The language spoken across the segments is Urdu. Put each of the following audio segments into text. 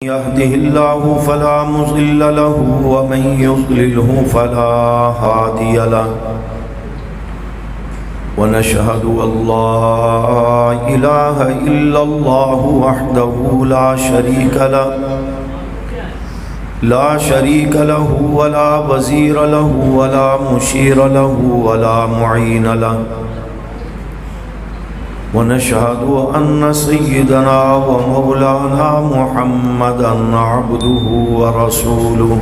يهده الله فلا مضل له ومن يضلله فلا هادي له ونشهد أن لا إله إلا الله وحده لا شريك له ولا وزير له ولا مشير له ولا معين له ونشهد أن سيدنا ومولانا محمدا عبده ورسوله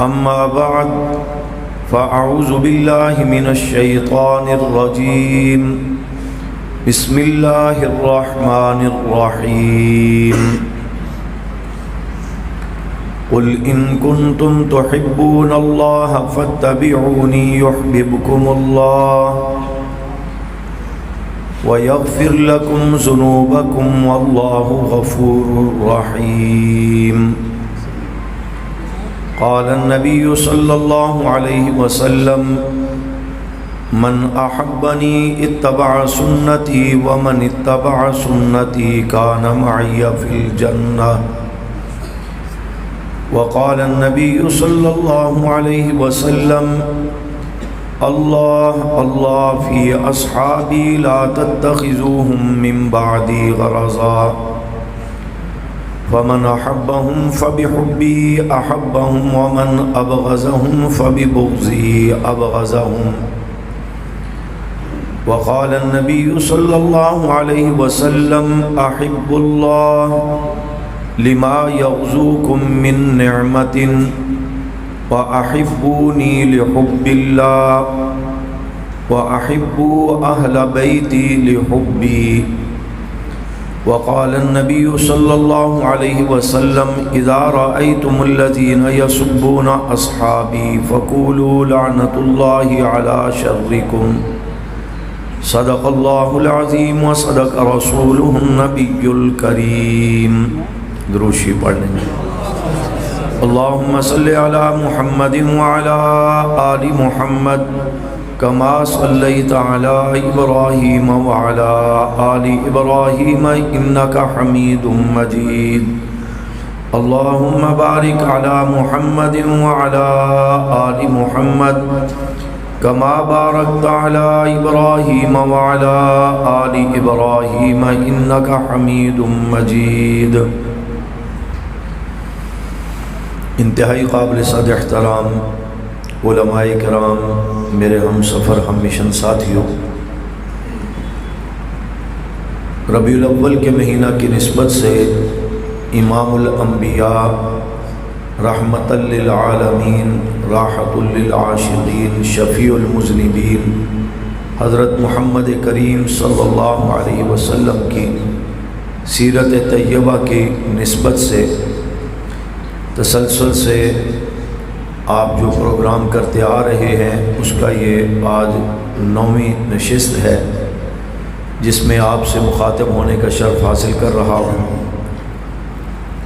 أما بعد فأعوذ بالله من الشيطان الرجيم بسم الله الرحمن الرحيم قل إن كنتم تحبون الله فاتبعوني يحببكم الله ويغفر لكم ذنوبكم والله غفور رحيم قال النبي صلى الله عليه وسلم من أحبني اتبع سنتي ومن اتبع سنتي كان معي في الجنة وقال النبي صلى الله عليه وسلم الله الله في أصحابي لا تتخذوهم من بعدي غرضا فمن أحبهم فبحبي أحبهم ومن أبغضهم فببغضي أبغضهم وقال النبي صلى الله عليه وسلم أحب الله لما يغزوكم من نعمة وأحبوني لحب الله وأحبوا أهل بيتي لحبي وقال النبي صلى الله عليه وسلم إذا رأيتم الذين يسبون أصحابي فقولوا لعنة الله على شركم صدق الله العظيم وصدق رسوله النبي الكريم دروشی پڑھیں گے اللهم صل على محمد وعلى آل محمد كما صليت على إبراهيم وعلى آل إبراهيم إنك حميد مجيد اللهم بارك على محمد وعلى آل محمد كما باركت على إبراهيم وعلى آل إبراهيم إنك حميد مجيد انتہائی قابل صد احترام علماء کرام، میرے ہم سفر ہم مشن ساتھیوں، ربیع الاول کے مہینہ کی نسبت سے امام الانبیاء، رحمت للعالمین، راحت للعاشقین، شفیع المذنبین حضرت محمد کریم صلی اللہ علیہ وسلم کی سیرت طیبہ کی نسبت سے تسلسل سے آپ جو پروگرام کرتے آ رہے ہیں اس کا یہ آج 9ویں نشست ہے جس میں آپ سے مخاطب ہونے کا شرف حاصل کر رہا ہوں۔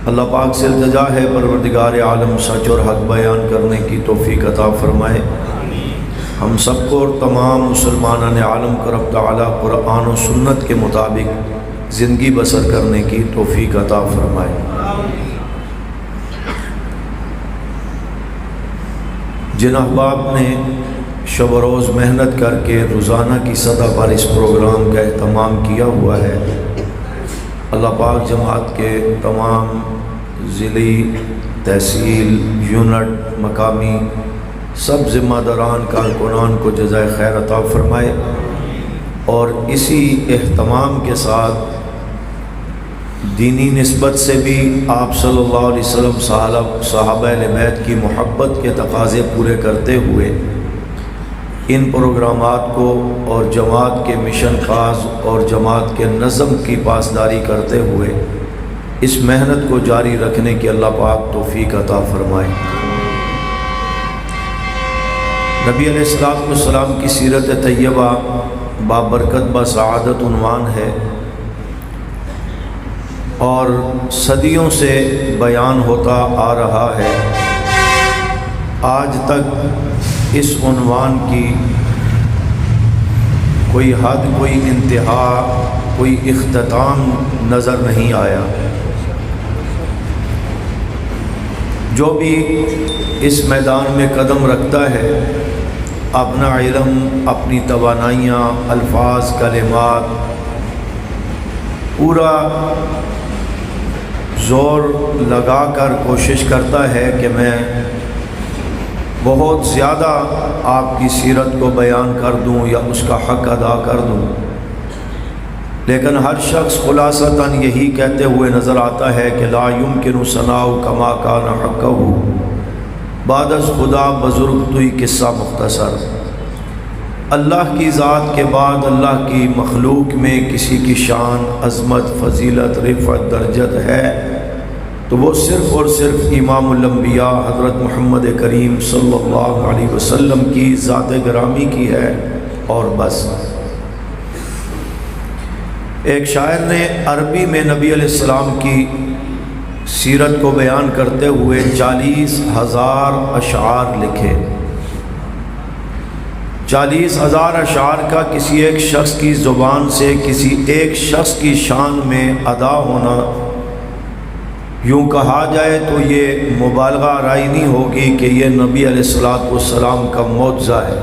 اللہ پاک سے التجا ہے پروردگار عالم سچ اور حق بیان کرنے کی توفیق عطا فرمائے، ہم سب کو اور تمام مسلمانان عالم کو رب تعالیٰ قرآن و سنت کے مطابق زندگی بسر کرنے کی توفیق عطا فرمائے۔ جن احباب نے شب و روز محنت کر کے روزانہ کی سطح پر اس پروگرام کا اہتمام کیا ہوا ہے، اللہ پاک جماعت کے تمام ضلعی، تحصیل، یونٹ، مقامی سب ذمہ داران کارکنان کو جزائے خیر عطا فرمائے، اور اسی اہتمام کے ساتھ دینی نسبت سے بھی آپ صلی اللہ علیہ وسلم صحابہ اہل بیت کی محبت کے تقاضے پورے کرتے ہوئے ان پروگرامات کو اور جماعت کے مشن خاص اور جماعت کے نظم کی پاسداری کرتے ہوئے اس محنت کو جاری رکھنے کی اللہ پاک توفیق عطا فرمائے۔ نبی علیہ السلام کی سیرت طیبہ بابرکت بسعادت عنوان ہے، اور صدیوں سے بیان ہوتا آ رہا ہے، آج تک اس عنوان کی کوئی حد، کوئی انتہا، کوئی اختتام نظر نہیں آیا۔ جو بھی اس میدان میں قدم رکھتا ہے اپنا علم، اپنی توانائیاں، الفاظ، کلمات پورا زور لگا کر کوشش کرتا ہے کہ میں بہت زیادہ آپ کی سیرت کو بیان کر دوں یا اس کا حق ادا کر دوں، لیکن ہر شخص خلاصتاً یہی کہتے ہوئے نظر آتا ہے کہ لا یمکن ثناء کما کان حقہ بعد از خدا بزرگ توئی قصہ مختصر۔ اللہ کی ذات کے بعد اللہ کی مخلوق میں کسی کی شان، عظمت، فضیلت، رفعت، درجت ہے تو وہ صرف اور صرف امام الانبیاء حضرت محمد کریم صلی اللہ علیہ وسلم کی ذات گرامی کی ہے اور بس۔ ایک شاعر نے عربی میں نبی علیہ السلام کی سیرت کو بیان کرتے ہوئے 40,000 اشعار لکھے۔ 40,000 اشعار کا کسی ایک شخص کی زبان سے کسی ایک شخص کی شان میں ادا ہونا، یوں کہا جائے تو یہ مبالغہ آرائی نہیں ہوگی کہ یہ نبی علیہ السلام کا معجزہ ہے۔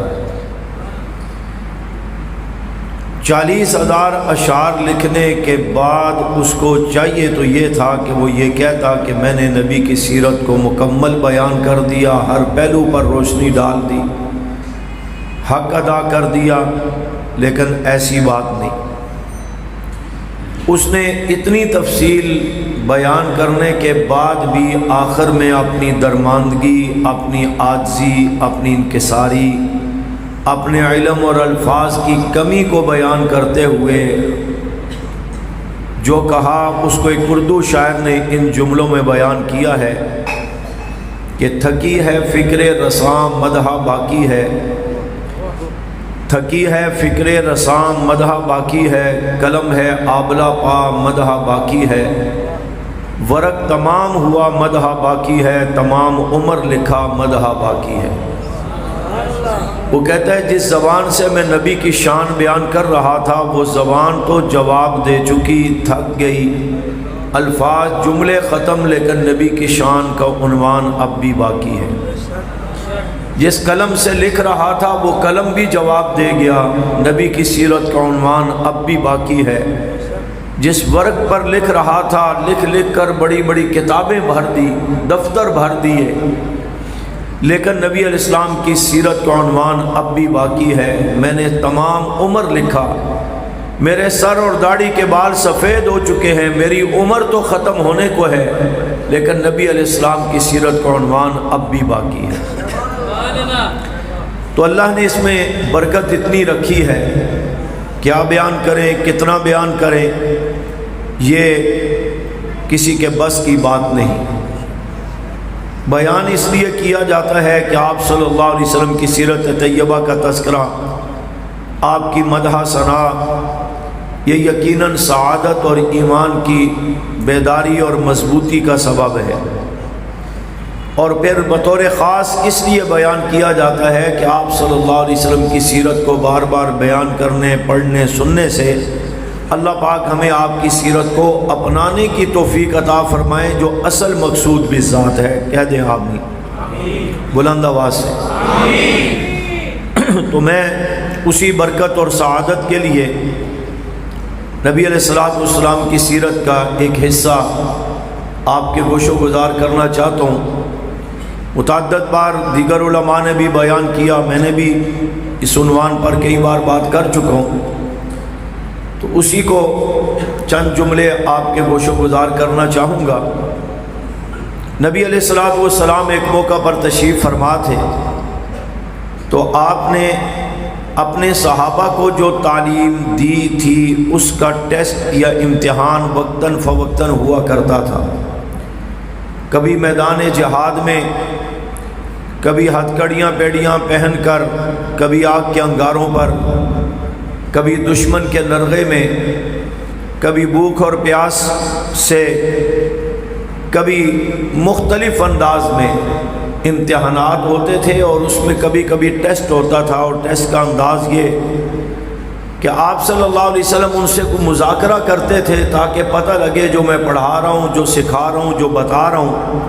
40,000 اشعار لکھنے کے بعد اس کو چاہیے تو یہ تھا کہ وہ یہ کہتا کہ میں نے نبی کی سیرت کو مکمل بیان کر دیا، ہر پہلو پر روشنی ڈال دی، حق ادا کر دیا، لیکن ایسی بات نہیں۔ اس نے اتنی تفصیل بیان کرنے کے بعد بھی آخر میں اپنی درماندگی، اپنی عاجزی، اپنی انکساری، اپنے علم اور الفاظ کی کمی کو بیان کرتے ہوئے جو کہا اس کو ایک اردو شاعر نے ان جملوں میں بیان کیا ہے کہ تھکی ہے فکر رساں مدح باقی ہے، تھکی ہے فکر رساں مدح باقی ہے، قلم ہے آبلہ پا مدح باقی ہے، ورق تمام ہوا مدح باقی ہے، تمام عمر لکھا مدح باقی ہے۔ وہ کہتا ہے جس زبان سے میں نبی کی شان بیان کر رہا تھا وہ زبان تو جواب دے چکی، تھک گئی، الفاظ جملے ختم، لیکن نبی کی شان کا عنوان اب بھی باقی ہے۔ جس قلم سے لکھ رہا تھا وہ قلم بھی جواب دے گیا، نبی کی سیرت کا عنوان اب بھی باقی ہے۔ جس ورق پر لکھ رہا تھا لکھ لکھ کر بڑی بڑی کتابیں بھر دی، دفتر بھر دیے، لیکن نبی علیہ السلام کی سیرت کا عنوان اب بھی باقی ہے۔ میں نے تمام عمر لکھا، میرے سر اور داڑھی کے بال سفید ہو چکے ہیں، میری عمر تو ختم ہونے کو ہے، لیکن نبی علیہ السلام کی سیرت کا عنوان اب بھی باقی ہے۔ تو اللہ نے اس میں برکت اتنی رکھی ہے، کیا بیان کریں، کتنا بیان کریں، یہ کسی کے بس کی بات نہیں۔ بیان اس لیے کیا جاتا ہے کہ آپ صلی اللہ علیہ وسلم کی سیرت طیبہ کا تذکرہ، آپ کی مدح ثنا، یہ یقیناً سعادت اور ایمان کی بیداری اور مضبوطی کا سبب ہے، اور پھر بطور خاص اس لیے بیان کیا جاتا ہے کہ آپ صلی اللہ علیہ وسلم کی سیرت کو بار بار بیان کرنے، پڑھنے، سننے سے اللہ پاک ہمیں آپ کی سیرت کو اپنانے کی توفیق عطا فرمائے، جو اصل مقصود بھی ذات ہے۔ کہہ دیں آمین بلند آواز سے۔ تو میں اسی برکت اور سعادت کے لیے نبی علیہ السلام کی سیرت کا ایک حصہ آپ کے گوش و گزار کرنا چاہتا ہوں۔ متعدد بار دیگر علماء نے بھی بیان کیا، میں نے بھی اس عنوان پر کئی بار بات کر چکا ہوں، تو اسی کو چند جملے آپ کے گوش و گزار کرنا چاہوں گا۔ نبی علیہ السلام ایک موقع پر تشریف فرما تھے، تو آپ نے اپنے صحابہ کو جو تعلیم دی تھی اس کا ٹیسٹ یا امتحان وقتاً فوقتاً ہوا کرتا تھا۔ کبھی میدان جہاد میں، کبھی ہتھکڑیاں پیڑیاں پہن کر، کبھی آگ کے انگاروں پر، کبھی دشمن کے لرغے میں، کبھی بھوک اور پیاس سے، کبھی مختلف انداز میں امتحانات ہوتے تھے، اور اس میں کبھی کبھی ٹیسٹ ہوتا تھا، اور ٹیسٹ کا انداز یہ کہ آپ صلی اللہ علیہ وسلم ان سے کوئی مذاکرہ کرتے تھے تاکہ پتہ لگے جو میں پڑھا رہا ہوں، جو سکھا رہا ہوں، جو بتا رہا ہوں،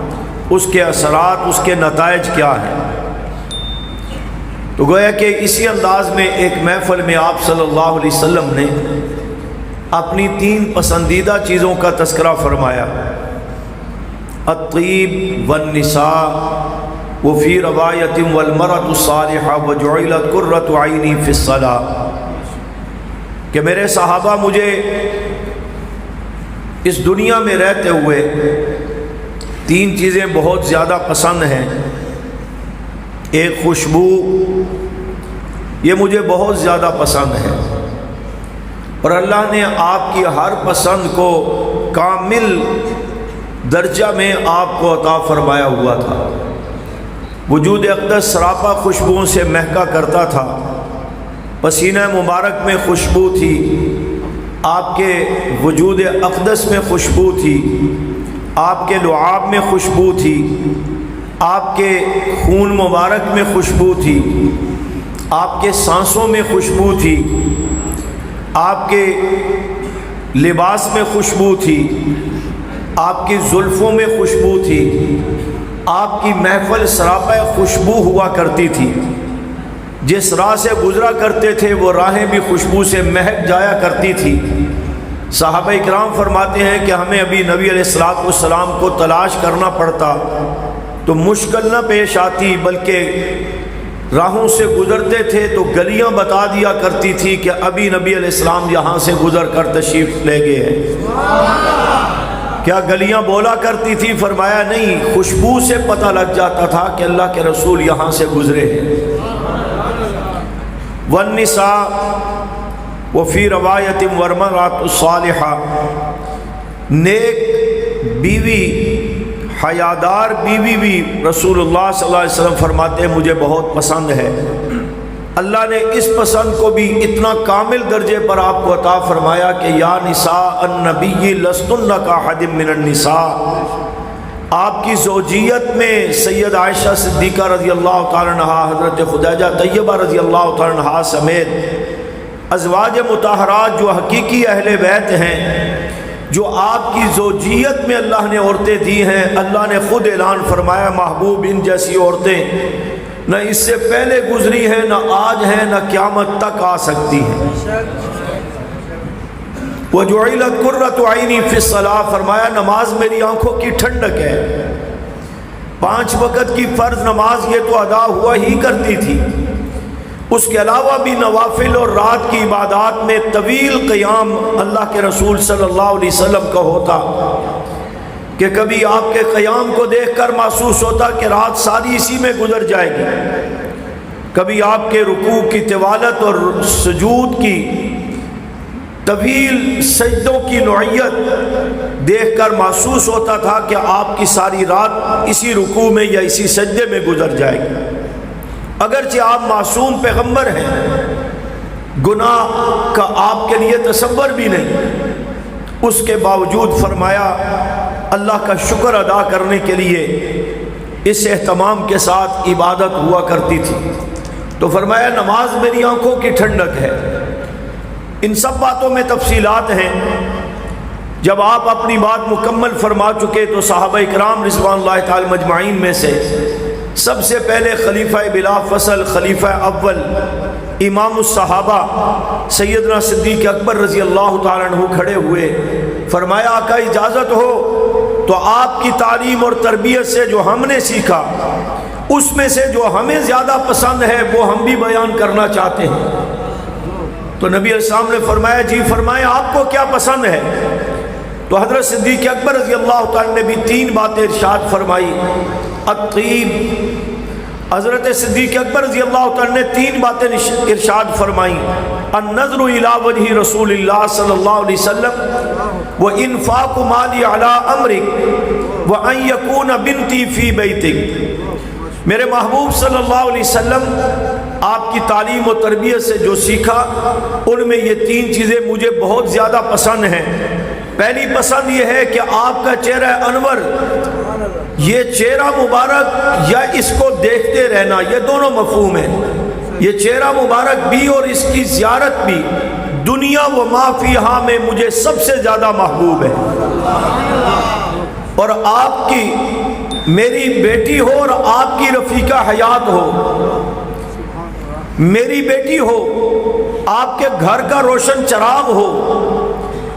اس کے اثرات، اس کے نتائج کیا ہیں۔ تو گویا کہ اسی انداز میں ایک محفل میں آپ صلی اللہ علیہ وسلم نے اپنی 3 پسندیدہ چیزوں کا تذکرہ فرمایا، الطیب والنساء وفی روایت والمرأة الصالحہ وجعلت قرۃ عینی فی الصلاۃ، کہ میرے صحابہ مجھے اس دنیا میں رہتے ہوئے 3 چیزیں بہت زیادہ پسند ہیں۔ ایک خوشبو، یہ مجھے بہت زیادہ پسند ہے، اور اللہ نے آپ کی ہر پسند کو کامل درجہ میں آپ کو عطا فرمایا ہوا تھا۔ وجود اقدس سراپا خوشبوؤں سے مہکا کرتا تھا، پسینہ مبارک میں خوشبو تھی، آپ کے وجود اقدس میں خوشبو تھی، آپ کے لعاب میں خوشبو تھی، آپ کے خون مبارک میں خوشبو تھی، آپ کے سانسوں میں خوشبو تھی، آپ کے لباس میں خوشبو تھی، آپ کی زلفوں میں خوشبو تھی، آپ کی محفل سراپا خوشبو ہوا کرتی تھی، جس راہ سے گزرا کرتے تھے وہ راہیں بھی خوشبو سے مہک جایا کرتی تھی۔ صحابہ اکرام فرماتے ہیں کہ ہمیں ابھی نبی علیہ السلام کو تلاش کرنا پڑتا تو مشکل نہ پیش آتی، بلکہ راہوں سے گزرتے تھے تو گلیاں بتا دیا کرتی تھی کہ ابھی نبی علیہ السلام یہاں سے گزر کر تشریف لے گئے ہیں۔ کیا گلیاں بولا کرتی تھی؟ فرمایا نہیں، خوشبو سے پتہ لگ جاتا تھا کہ اللہ کے رسول یہاں سے گزرے ہیں۔ والنساء وفی روایت والمرأة الصالحہ، نیک بیوی، حیادار بیوی بھی رسول اللہ صلی اللہ علیہ وسلم فرماتے ہیں مجھے بہت پسند ہے۔ اللہ نے اس پسند کو بھی اتنا کامل درجے پر آپ کو عطا فرمایا کہ یا نساء النبی لستن کاحد من النساء، آپ کی زوجیت میں سید عائشہ صدیقہ رضی اللہ تعالی عنہا، حضرت خدیجہ طیبہ رضی اللہ تعالی عنہا سمیت ازواج مطہرات جو حقیقی اہل بیت ہیں، جو آپ کی زوجیت میں اللہ نے عورتیں دی ہیں، اللہ نے خود اعلان فرمایا محبوب ان جیسی عورتیں نہ اس سے پہلے گزری ہیں، نہ آج ہیں، نہ قیامت تک آ سکتی ہیں۔ وَجُعِلَتْ قُرَّةُ عَيْنِي فِي الصَّلَاةِ، فرمایا نماز میری آنکھوں کی ٹھنڈک ہے۔ 5 وقت کی فرض نماز یہ تو ادا ہوا ہی کرتی تھی، اس کے علاوہ بھی نوافل اور رات کی عبادات میں طویل قیام اللہ کے رسول صلی اللہ علیہ وسلم کا ہوتا کہ کبھی آپ کے قیام کو دیکھ کر محسوس ہوتا کہ رات ساری اسی میں گزر جائے گی، کبھی آپ کے رکوع کی طوالت اور سجود کی طویل سجدوں کی نوعیت دیکھ کر محسوس ہوتا تھا کہ آپ کی ساری رات اسی رکوع میں یا اسی سجدے میں گزر جائے گی۔ اگرچہ آپ معصوم پیغمبر ہیں، گناہ کا آپ کے لیے تصور بھی نہیں، اس کے باوجود فرمایا اللہ کا شکر ادا کرنے کے لیے اس اہتمام کے ساتھ عبادت ہوا کرتی تھی۔ تو فرمایا نماز میری آنکھوں کی ٹھنڈک ہے۔ ان سب باتوں میں تفصیلات ہیں۔ جب آپ اپنی بات مکمل فرما چکے تو صحابہ اکرام رضوان اللہ تعالی مجمعین میں سے سب سے پہلے خلیفہ بلا فصل، خلیفہ اول، امام الصحابہ سیدنا صدیق اکبر رضی اللہ تعالیٰ عنہ کھڑے ہوئے، فرمایا آقا اجازت ہو تو آپ کی تعلیم اور تربیت سے جو ہم نے سیکھا اس میں سے جو ہمیں زیادہ پسند ہے وہ ہم بھی بیان کرنا چاہتے ہیں۔ تو نبی علیہ السلام نے فرمایا جی فرمایا آپ کو کیا پسند ہے؟ تو حضرت صدیق اکبر رضی اللہ تعالیٰ نے بھی 3 باتیں ارشاد فرمائی۔ الطیب، حضرت صدیق اکبر رضی اللہ تعالیٰ نے 3 باتیں ارشاد فرمائیں۔ النظر الی وجہ رسول اللہ صلی اللہ علیہ وسلم وانفاق مالی علی امرک وان یکون بنتی فی بیتک، میرے محبوب صلی اللہ علیہ وسلم آپ کی تعلیم و تربیت سے جو سیکھا ان میں یہ 3 چیزیں مجھے بہت زیادہ پسند ہیں۔ پہلی پسند یہ ہے کہ آپ کا چہرہ انور، یہ چہرہ مبارک یا اس کو دیکھتے رہنا، یہ دونوں مفہوم ہیں۔ یہ چہرہ مبارک بھی اور اس کی زیارت بھی دنیا و ما فیہا میں مجھے سب سے زیادہ محبوب ہے۔ اور آپ کی میری بیٹی ہو اور آپ کی رفیقہ حیات ہو، میری بیٹی ہو، آپ کے گھر کا روشن چراغ ہو،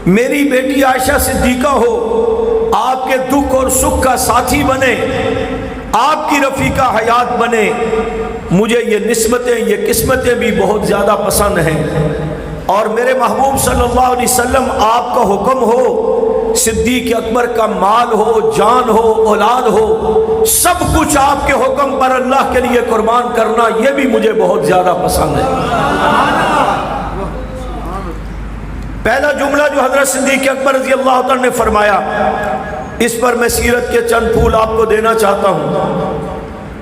میری بیٹی عائشہ صدیقہ ہو، آپ کے دکھ اور سکھ کا ساتھی بنے، آپ کی رفیقہ حیات بنے، مجھے یہ نسبتیں، یہ قسمتیں بھی بہت زیادہ پسند ہیں۔ اور میرے محبوب صلی اللہ علیہ وسلم آپ کا حکم ہو، صدیق اکبر کا مال ہو، جان ہو، اولاد ہو، سب کچھ آپ کے حکم پر اللہ کے لیے قربان کرنا، یہ بھی مجھے بہت زیادہ پسند ہے۔ پہلا جملہ جو حضرت صدیق اکبر رضی اللہ عنہ نے فرمایا، اس پر میں سیرت کے چند پھول آپ کو دینا چاہتا ہوں۔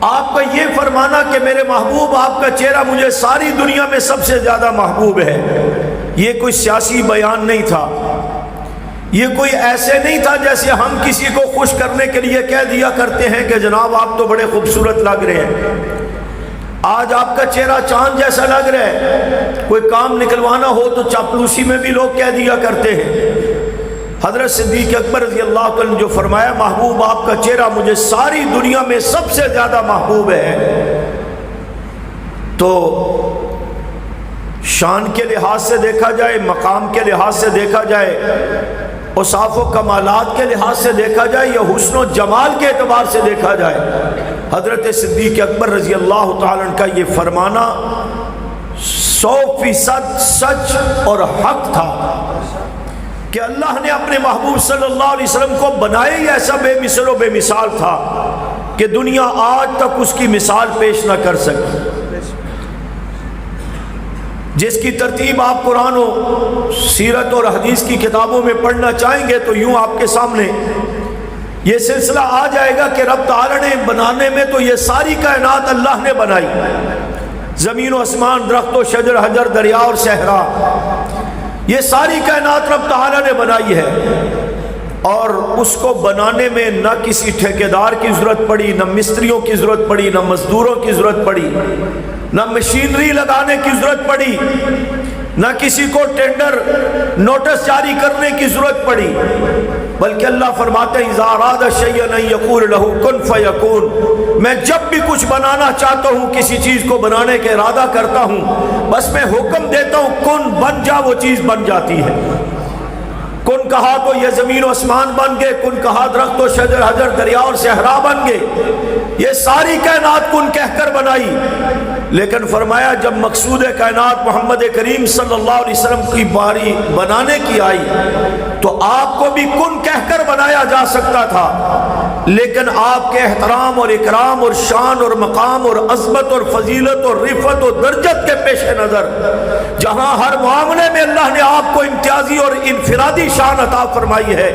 آپ کا یہ فرمانا کہ میرے محبوب آپ کا چہرہ مجھے ساری دنیا میں سب سے زیادہ محبوب ہے، یہ کوئی سیاسی بیان نہیں تھا، یہ کوئی ایسے نہیں تھا جیسے ہم کسی کو خوش کرنے کے لیے کہہ دیا کرتے ہیں کہ جناب آپ تو بڑے خوبصورت لگ رہے ہیں، آج آپ کا چہرہ چاند جیسا لگ رہا ہے۔ کوئی کام نکلوانا ہو تو چاپلوسی میں بھی لوگ کہہ دیا کرتے ہیں۔ حضرت صدیق اکبر رضی اللہ عنہ نے جو فرمایا، محبوب آپ کا چہرہ مجھے ساری دنیا میں سب سے زیادہ محبوب ہے، تو شان کے لحاظ سے دیکھا جائے، مقام کے لحاظ سے دیکھا جائے، اوصاف و کمالات کے لحاظ سے دیکھا جائے، یا حسن و جمال کے اعتبار سے دیکھا جائے، حضرت صدیق اکبر رضی اللہ تعالیٰ عنہ کا یہ فرمانا 100% سچ اور حق تھا کہ اللہ نے اپنے محبوب صلی اللہ علیہ وسلم کو بنائے ہی ایسا بے مثل و بے مثال تھا کہ دنیا آج تک اس کی مثال پیش نہ کر سکی، جس کی ترتیب آپ قرآن و سیرت اور حدیث کی کتابوں میں پڑھنا چاہیں گے تو یوں آپ کے سامنے یہ سلسلہ آ جائے گا کہ رب تعالیٰ نے بنانے میں تو یہ ساری کائنات اللہ نے بنائی، زمین و آسمان، درخت و شجر، حجر، دریا اور صحرا، یہ ساری کائنات رب تعالیٰ نے بنائی ہے، اور اس کو بنانے میں نہ کسی ٹھیکیدار کی ضرورت پڑی، نہ مستریوں کی ضرورت پڑی، نہ مزدوروں کی ضرورت پڑی، نہ مشینری لگانے کی ضرورت پڑی، نہ کسی کو ٹینڈر نوٹس جاری کرنے کی ضرورت پڑی، بلکہ اللہ فرماتے ہیں اذا اراد شیئا ان یقول له کن فیکون، میں جب بھی کچھ بنانا چاہتا ہوں، کسی چیز کو بنانے کا ارادہ کرتا ہوں، بس میں حکم دیتا ہوں کن بن جا، وہ چیز بن جاتی ہے۔ کن کہا تو یہ زمین و آسمان بن گئے، کن کہا درخت و شجر، حجر، دریا اور صحرا بن گئے، یہ ساری کائنات کن کہہ کر بنائی۔ لیکن فرمایا جب مقصود کائنات محمد کریم صلی اللہ علیہ وسلم کی باری بنانے کی آئی تو آپ کو بھی کن کہہ کر بنایا جا سکتا تھا، لیکن آپ کے احترام اور اکرام اور شان اور مقام اور عظمت اور فضیلت اور رفعت اور درجت کے پیش نظر، جہاں ہر معاملے میں اللہ نے آپ کو امتیازی اور انفرادی شان عطا فرمائی ہے،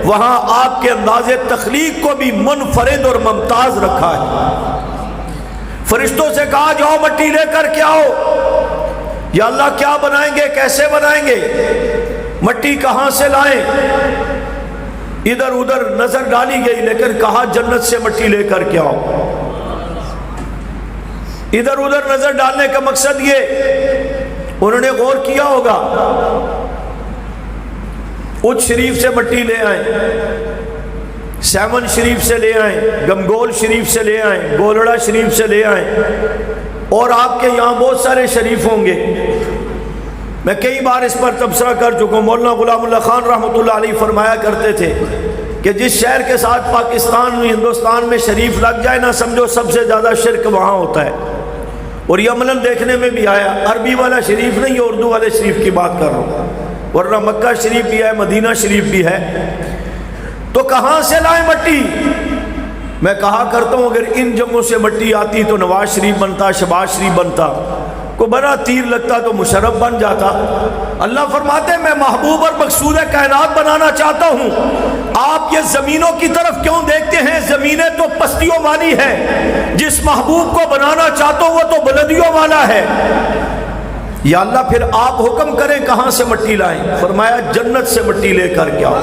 وہاں آپ کے انداز تخلیق کو بھی منفرد اور ممتاز رکھا ہے۔ فرشتوں سے کہا جاؤ مٹی لے کر کے آؤ، یا اللہ کیا بنائیں گے، کیسے بنائیں گے، مٹی کہاں سے لائیں؟ ادھر ادھر نظر ڈالی گئی، لیکن کہا جنت سے مٹی لے کر کے آؤ۔ ادھر ادھر نظر ڈالنے کا مقصد یہ، انہوں نے غور کیا ہوگا، اچ شریف سے مٹی لے آئیں، سیون شریف سے لے آئیں، گمگول شریف سے لے آئیں، گولڑا شریف سے لے آئیں، اور آپ کے یہاں بہت سارے شریف ہوں گے۔ میں کئی بار اس پر تبصرہ کر چکا ہوں، مولانا غلام اللہ خان رحمۃ اللہ علیہ فرمایا کرتے تھے کہ جس شہر کے ساتھ پاکستان میں، ہندوستان میں شریف لگ جائے نہ سمجھو سب سے زیادہ شرک وہاں ہوتا ہے، اور یہ عملاً دیکھنے میں بھی آیا۔ عربی والا شریف نہیں، اردو والے شریف کی بات کر رہا ہوں، ورنہ مکہ شریف بھی ہے، مدینہ شریف بھی ہے۔ تو کہاں سے لائیں مٹی؟ میں کہا کرتا ہوں اگر ان جگہوں سے مٹی آتی تو نواز شریف بنتا، شہباز شریف بنتا، کو بڑا تیر لگتا تو مشرف بن جاتا۔ اللہ فرماتے ہیں میں محبوب اور مقصود کائنات بنانا چاہتا ہوں، آپ یہ زمینوں کی طرف کیوں دیکھتے ہیں؟ زمینیں تو پستیوں والی ہے، جس محبوب کو بنانا چاہتا ہوں وہ تو بلندیوں والا ہے۔ یا اللہ پھر آپ حکم کریں کہاں سے مٹی لائیں؟ فرمایا جنت سے مٹی لے کر کے آؤ۔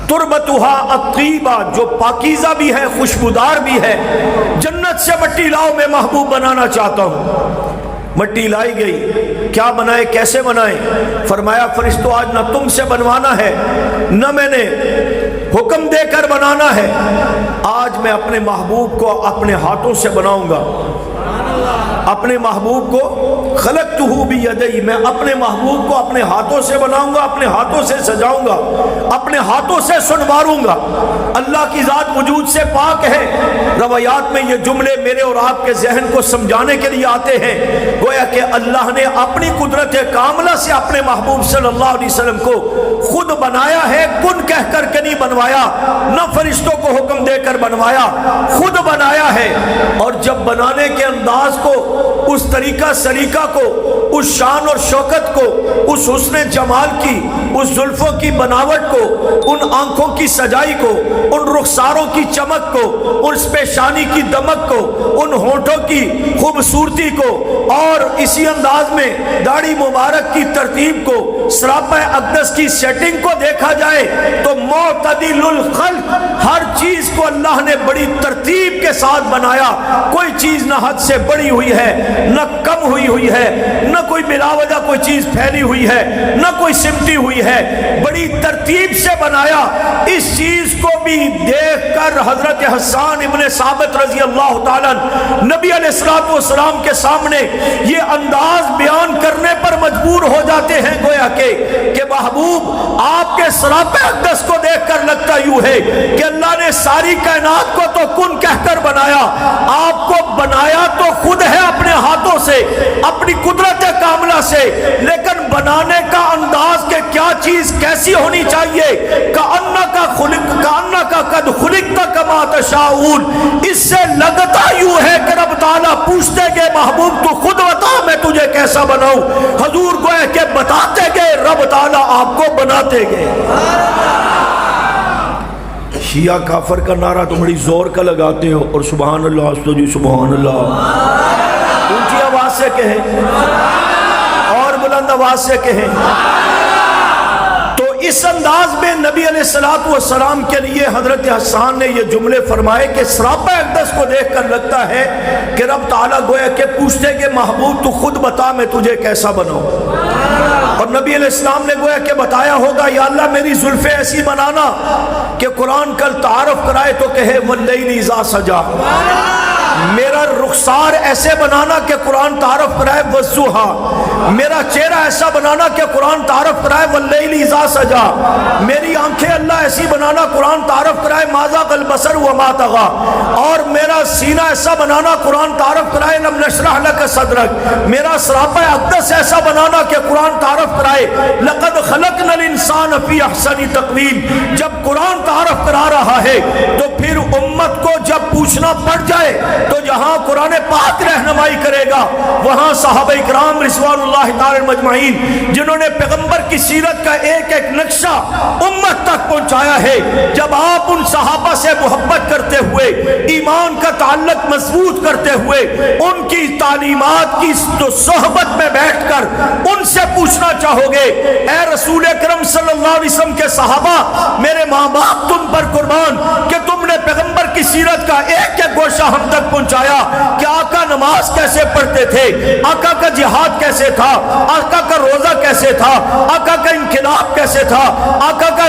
تربتھا اطیبہ، جو پاکیزہ بھی ہے، خوشبودار بھی ہے، جنت سے مٹی لاؤ، میں محبوب بنانا چاہتا ہوں۔ مٹی لائی گئی، کیا بنائے، کیسے بنائے؟ فرمایا فرشتوں آج نہ تم سے بنوانا ہے، نہ میں نے حکم دے کر بنانا بنانا ہے، آج میں اپنے محبوب کو اپنے ہاتھوں سے بناؤں گا، اپنے محبوب کو خلقتہ بیدی، میں اپنے محبوب کو اپنے ہاتھوں سے بناؤں گا، اپنے ہاتھوں سے سجاؤں گا، اپنے ہاتھوں سے سنواروں گا۔ اللہ کی ذات وجود سے پاک ہے۔ روایات میں یہ جملے میرے اور آپ کے ذہن کو سمجھانے کے لیے آتے ہیں، گویا کہ اللہ نے اپنی قدرت کاملہ سے اپنے محبوب صلی اللہ علیہ وسلم کو خود بنایا ہے، کن کہہ کر کے نہیں بنوایا، نہ فرشتوں کو حکم دے کر بنوایا، خود بنایا ہے۔ اور جب بنانے کے انداز کو، اس طریقہ سلیقہ کو، اس شان اور شوکت کو، اس حسن جمال کی، اس زلفوں کی بناوٹ کو، ان آنکھوں کی سجائی کو، ان رخساروں کی چمک کو، اس پیشانی کی دمک کو، ان ہونٹوں کی خوبصورتی کو، اور اسی انداز میں داڑھی مبارک کی ترتیب کو، سراپہ اقدس کی سیٹنگ کو دیکھا جائے تو معتدل الخلق، ہر چیز کو اللہ نے بڑی ترتیب کے ساتھ بنایا۔ کوئی چیز نہ حد سے بڑی ہوئی ہے، نہ کم ہوئی ہے، نہ کوئی بلا وجہ کوئی چیز پھیلی ہوئی ہے، نہ کوئی سمٹی ہوئی ہے، بڑی ترتیب سے بنایا۔ اس چیز کو بھی دیکھ کر حضرت حسان ابن ثابت رضی اللہ تعالیٰ نبی علیہ السلام کے سامنے یہ انداز بیان کرنے پر مجبور ہو جاتے ہیں، گویا کہ محبوب آپ کے سراپہ اقدس کو دیکھ کر لگتا یوں ہے کہ اللہ نے ساری کائنات کو تو کن کہہ کر بنایا، آپ کو بنایا تو خود ہے اپنے ہاتھوں سے، اپنی قدرت کاملہ سے، لیکن بنانے کا انداز کہ کیا چیز کیسی ہونی چاہیے، کأنک قد خلقت کما تشاءون، اس سے لگتا یوں ہے کہ رب تعالیٰ پوچھتے گئے محبوب تو خود بتا میں تجھے کیسا بناؤں، حضور گوئے کہ بتاتے گئے، رب تعالیٰ آپ کو بناتے گئے۔ شیعہ کافر کا نعرہ تو بڑی زور کا لگاتے ہو، اور سبحان اللہ استجی سبحان اللہ اونچی آواز سے کہیں اور بلند آواز سے کہیں۔ تو اس انداز میں نبی علیہ السلام کے لیے حضرت حسان نے یہ جملے فرمائے کہ سراپہ اقدس کو دیکھ کر لگتا ہے کہ رب تعالیٰ گویا کہ پوچھتے کہ محبوب تو خود بتا میں تجھے کیسا بناؤں، اور نبی علیہ السلام نے گویا کہ بتایا ہوگا یا اللہ میری زلفیں ایسی بنانا کہ قرآن کل تعارف کرائے تو کہے واللیل اذا سجا، میرا رخسار ایسے بنانا کہ قرآن تعارف کرائے والضحیٰ، میرا چہرہ ایسا بنانا کہ قرآن تعارف کرائے واللیل اذا سجا، میری آنکھیں اللہ ایسی بنانا قرآن تعارف کرائے ما ذاق البصر وما طغیٰ، اور میرا سینہ ایسا بنانا قرآن تعارف کرائے لم نشرح لک صدرک، میرا سراپہ اقدس ایسا بنانا کہ قرآن تعارف کرائے لقد خلقنا الانسان فی احسن تقویم۔ جب قرآن تعارف کرا رہا ہے تو پھر امت کو جب پوچھنا پڑ جائے تو جہاں قرآن پاک رہنمائی کرے گا وہاں صحابہ اکرام رضوان اللہ تعالی مجمعین جنہوں نے پیغمبر کی سیرت کا ایک ایک نقشہ امت تک پہنچایا ہے، جب آپ ان صحابہ سے محبت کرتے ہوئے، ایمان کا تعلق مضبوط کرتے ہوئے، ان کی تعلیمات کی صحبت میں بیٹھ کر ان سے پوچھنا چاہو گے اے رسول اکرم صلی اللہ علیہ وسلم کے صحابہ، میرے ماں باپ تم پر قربان کہ تم نے پیغمبر کی سیرت کا ایک ایک گوشہ ہم تک پہنچایا کہ آقا نماز کیسے پڑھتے تھے، آقا کا جہاد کیسے تھا، آقا کا روزہ کیسے تھا، آقا کا انقلاب کیسے تھا، آقا کا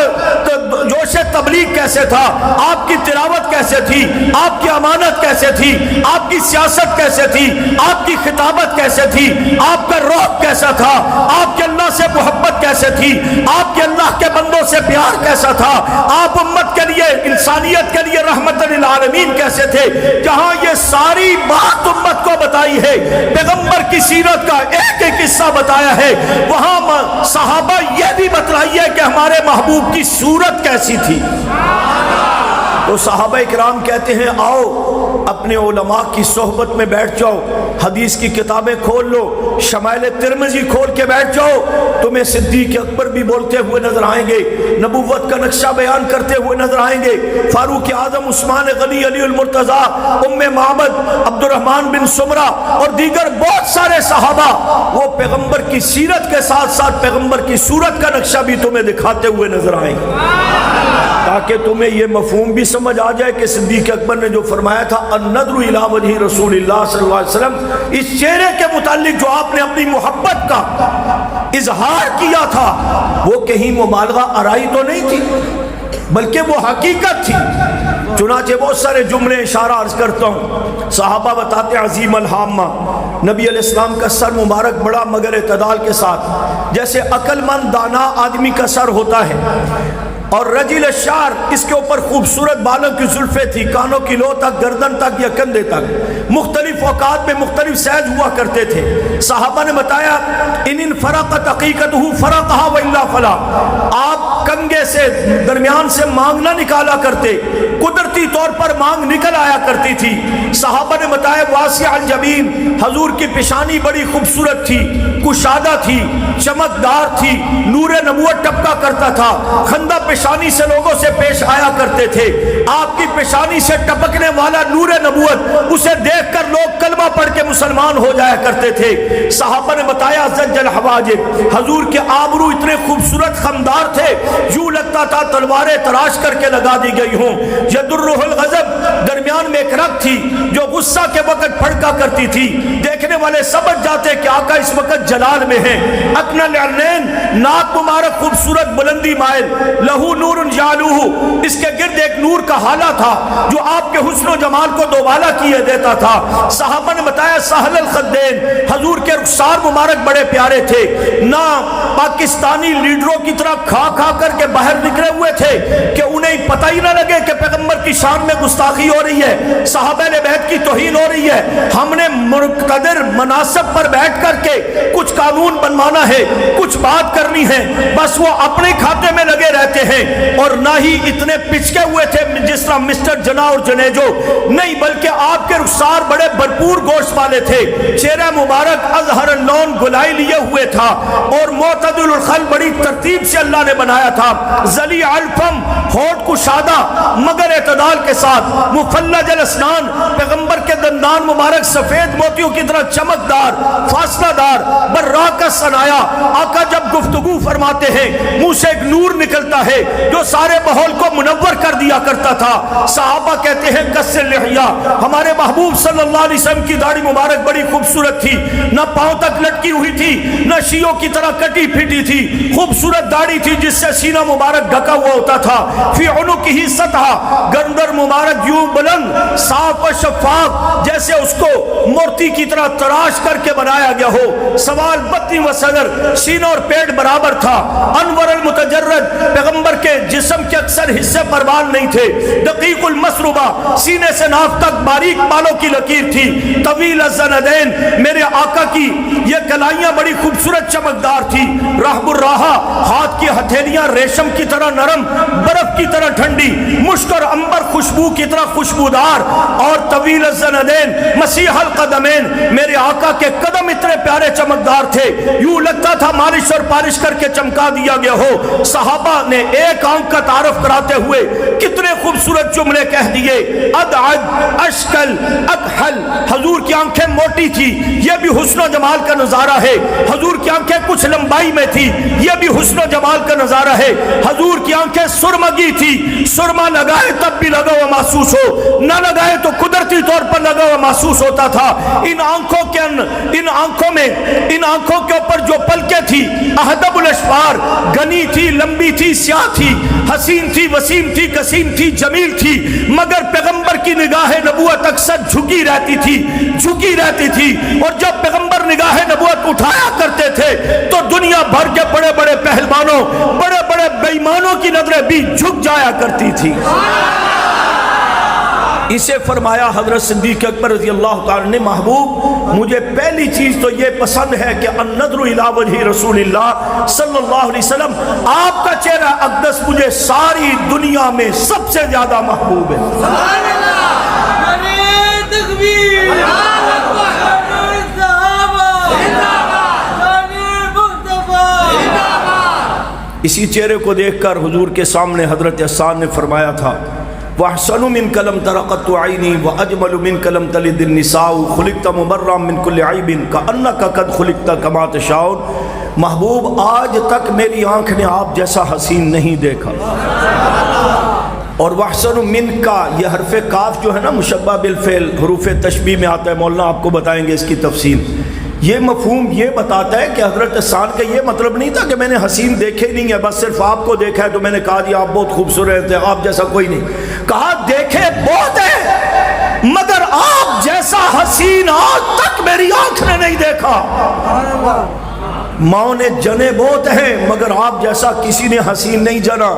جوش تبلیغ کیسے تھا، آپ کی تلاوت کیسے تھی، آپ کی امانت کیسے تھی، آپ کی سیاست کیسے تھی، آپ کی خطابت کیسے تھی، آپ کا رعب کیسا تھا، آپ کے اللہ سے محبت کیسے تھی، آپ کے اللہ کے بندوں سے پیار کیسا تھا، آپ امت کے لیے، انسانیت کے لیے رحمت للعالمین کیسے تھے۔ جہاں یہ ساری بات امت کو بتائی ہے، پیغمبر کی سیرت کا ایک ایک قصہ بتایا ہے، وہاں صحابہ یہ بھی بتلائیے کہ ہمارے محبوب کی صورت کیسی تھی۔ تو صحابہ اکرام کہتے ہیں آؤ اپنے علماء کی صحبت میں بیٹھ جاؤ، حدیث کی کتابیں کھول لو، شمائل ترمذی کھول کے بیٹھ جاؤ، تمہیں صدیق اکبر بھی بولتے ہوئے نظر آئیں گے، نبوت کا نقشہ بیان کرتے ہوئے نظر آئیں گے، فاروق اعظم، عثمان غنی، علی المرتضیٰ، ام معبد، عبد الرحمن بن سمرہ اور دیگر بہت سارے صحابہ وہ پیغمبر کی سیرت کے ساتھ ساتھ پیغمبر کی صورت کا نقشہ بھی تمہیں دکھاتے ہوئے نظر آئیں گے، تاکہ تمہیں یہ مفہوم بھی سمجھ آ جائے کہ صدیق اکبر نے جو فرمایا تھا النظر الی وجہ رسول اللہ صلی اللہ علیہ وسلم، اس چہرے کے متعلق جو آپ نے اپنی محبت کا اظہار کیا تھا وہ کہیں مبالغہ آرائی تو نہیں تھی، بلکہ وہ حقیقت تھی۔ چنانچہ بہت سارے جملے اشارہ عرض کرتا ہوں۔ صحابہ بتاتے عظیم الحامہ، نبی علیہ السلام کا سر مبارک بڑا مگر اعتدال کے ساتھ، جیسے عقل مند دانا آدمی کا سر ہوتا ہے، اور رجل الشعر، اس کے اوپر خوبصورت بالوں کی زلفیں تھی، کانوں کی لو تک، گردن تک یا کندھے تک، مختلف اوقات میں مختلف سیج ہوا کرتے تھے۔ صحابہ نے بتایا ان فرقت حقیقتہ فرقہا والا فلا، آپ کنگے سے درمیان سے مانگ نہ نکالا کرتے، قدرتی طور پر مانگ نکل آیا کرتی تھی۔ صحابہ نے بتایا واسع الجبین، حضور کی پیشانی بڑی خوبصورت تھی، کشادہ تھی، چمکدار تھی، نور نبوت ٹپکا کرتا تھا، خندہ پیشانی سے لوگوں سے پیش آیا کرتے تھے۔ آپ کی پیشانی سے ٹپکنے والا نور نبوت، اسے دیکھ کر لوگ کلمہ پڑھ کے مسلمان ہو جایا کرتے تھے۔ صحابہ نے بتایا زج الحواجب، حضور کے آبرو اتنے خوبصورت خمدار تھے، یوں لگتا تھا تلواریں تراش کر کے لگا دی گئی ہوں۔ یدرہ الغضب، درمیان میں ایک رگ تھی جو غصہ کے وقت پھڑکا کرتی تھی، دیکھنے والے سمجھ جاتے کہ آقا اس وقت جلال میں ہیں۔ اکنا العینین، ناک مبارک خوبصورت بلندی مائل، لہو نور یعلوہ، اس کے گرد ایک نور کا حالہ تھا جو آپ کے حسن و جمال کو دوبالا کیے دیتا تھا۔ صحابہ نے بتایا سہل الخدین، حضور کے رخسار مبارک بڑے پیارے تھے، نہ پاکستانی لیڈروں کی طرح کھا کھا کر کے باہر نکلے ہوئے تھے کہ انہیں پتہ ہی نہ لگے کہ پیغمبر کی شان میں گستاخی ہو رہی ہے، صحابہ نے بیعت کی توہین ہو رہی ہے، ہم نے مقتدر مناصب پر بیٹھ کر کے کچھ قانون بنوانا ہے، کچھ بات کرنی ہے، بس وہ اپنے کھاتے میں لگے رہتے ہیں۔ اور نہ ہی اتنے پچکے ہوئے تھے جس طرح مسٹر جنا اور جنیجو، نہیں، بلکہ آپ کے رخسار بڑے بھرپور گوشت والے تھے، چہرہ مبارک ازہر اللون گلائی لیے ہوئے تھا، اور معتدل الخل بڑی ترتیب سے اللہ نے بنایا تھا، ذلیع الفم، ہونٹ کشادہ مگر اعتدال کے ساتھ، مفلج الاسنان، پیغمبر کے دندان مبارک سفید موتیوں کی طرح چمکدار، فاصلہ دار، براق الصنایا۔ آقا جب گفتگو فرماتے ہیں منہ سے ایک نور نکلتا ہے جو سارے ماحول کو منور کر دیا کرتا تھا۔ صحابہ کہتے ہیں کس لحیہ، ہمارے محبوب صلی اللہ علیہ وسلم کی داڑھی مبارک بڑی خوبصورت تھی، نہ پاؤں تک لٹکی ہوئی تھی، نہ شیوں کی طرح کٹی پھٹی تھی، خوبصورت داڑھی تھی جس سے سینہ مبارک ڈھکا ہوا ہوتا تھا۔ فی عنقہ سطح، گردن مبارک یوں بلند، صاف و شفاف، جیسے اس کو مورتی کی طرح تراش کر کے بنایا گیا ہو۔ سوال بطن و صدر، سینہ اور پیٹ برابر تھا۔ انور المتجرد، پیغمبر کے جسم کے اکثر حصے پر بال نہیں تھے۔ دقیق المسروبہ، سینے سے ناف تک باریک بالوں کی لکیر تھی۔ طویل الزندین، میرے آقا کی یہ کلائیاں بڑی خوبصورت چمکدار تھی۔ رحب الراحہ، ہاتھ کی ہتھیلیاں ریشم کی طرح نرم، برف کی طرح ٹھنڈی، مشک اور عنبر خوشبو کی طرح خوشبودار، اور طویل الزندین، مسیح القدمین، میرے آقا کے قدم اتنے پیارے چمکدار تھے، یوں لگتا تھا مالش اور پالش کر کے چمکا دیا گیا ہو۔ صحابہ نے ایک آنکھ کا تعارف کراتے ہوئے کتنے خوبصورت جملے کہہ دیے، ادعد، اشکل، اکحل، حضور کی آنکھیں موٹی تھی، یہ بھی حسن و جمال کا نظارہ ہے۔ حضور کی آنکھیں کچھ لمبائی میں تھی، یہ بھی حسن و جمال کا نظارہ ہے۔ حضور کی آنکھیں سرمگی تھی، سرما لگائے تب بھی لگا ہوا محسوس ہو، نہ لگائے تو قدرتی طور پر لگا ہوا محسوس ہوتا تھا۔ ان آنکھوں کے اوپر جو پلکیں تھی، اہدب الاشفار، گنی تھی، لمبی تھی، سیاہ تھی، حسین تھی، وسیم تھی، قسیم تھی، جمیل تھی، مگر پیغمبر کی نگاہ نبوت اکثر جھکی رہتی تھی، اور جب پیغمبر نگاہ نبوت اٹھایا کرتے تھے تو دنیا بھر کے بڑے بڑے پہلوانوں، بڑے بڑے بے ایمانوں کی نظریں بھی جھک جایا کرتی تھی۔ اسے فرمایا حضرت صدیق اکبر رضی اللہ تعالی نے، محبوب مجھے پہلی چیز تو یہ پسند ہے کہ النظر الی وجہ رسول اللہ صلی اللہ علیہ وسلم، آپ کا چہرہ اقدس مجھے ساری دنیا میں سب سے زیادہ محبوب ہے۔ سبحان اللہ، نعرہ تکبیر، اسی چہرے کو دیکھ کر حضور کے سامنے حضرت حسان نے فرمایا تھا وَأَحْسَنُ مِنْكَ لَمْ تَرَ قَطُّ عَيْنِي وَأَجْمَلُ مِنْكَ لَمْ تَلِدِ النِّسَاءُ خُلِقْتَ مُبَرًّا مِنْ كُلِّ عَيْبٍ كَأَنَّكَ قَدْ خُلِقْتَ كَمَا تَشَاءُ۔ محبوب آج تک میری آنکھ نے آپ جیسا حسین نہیں دیکھا۔ اور وَأَحْسَنُ مِنْكَ، یہ حرف کاف جو ہے نا مشبہ بالفعل حروف تشبیہ میں آتا ہے، مولانا آپ کو بتائیں گے اس کی تفصیل۔ یہ مفہوم یہ بتاتا ہے کہ حضرت سعد کا یہ مطلب نہیں تھا کہ میں نے حسین دیکھے نہیں ہے، بس صرف آپ کو دیکھا ہے تو میں نے کہا جی آپ بہت خوبصورت ہیں، آپ جیسا کوئی نہیں. کہا دیکھے بہت ہے مگر آپ جیسا حسین آج تک میری آنکھ نے نہیں دیکھا. ماؤں نے جنے بہت ہیں مگر آپ جیسا کسی نے حسین نہیں جنا،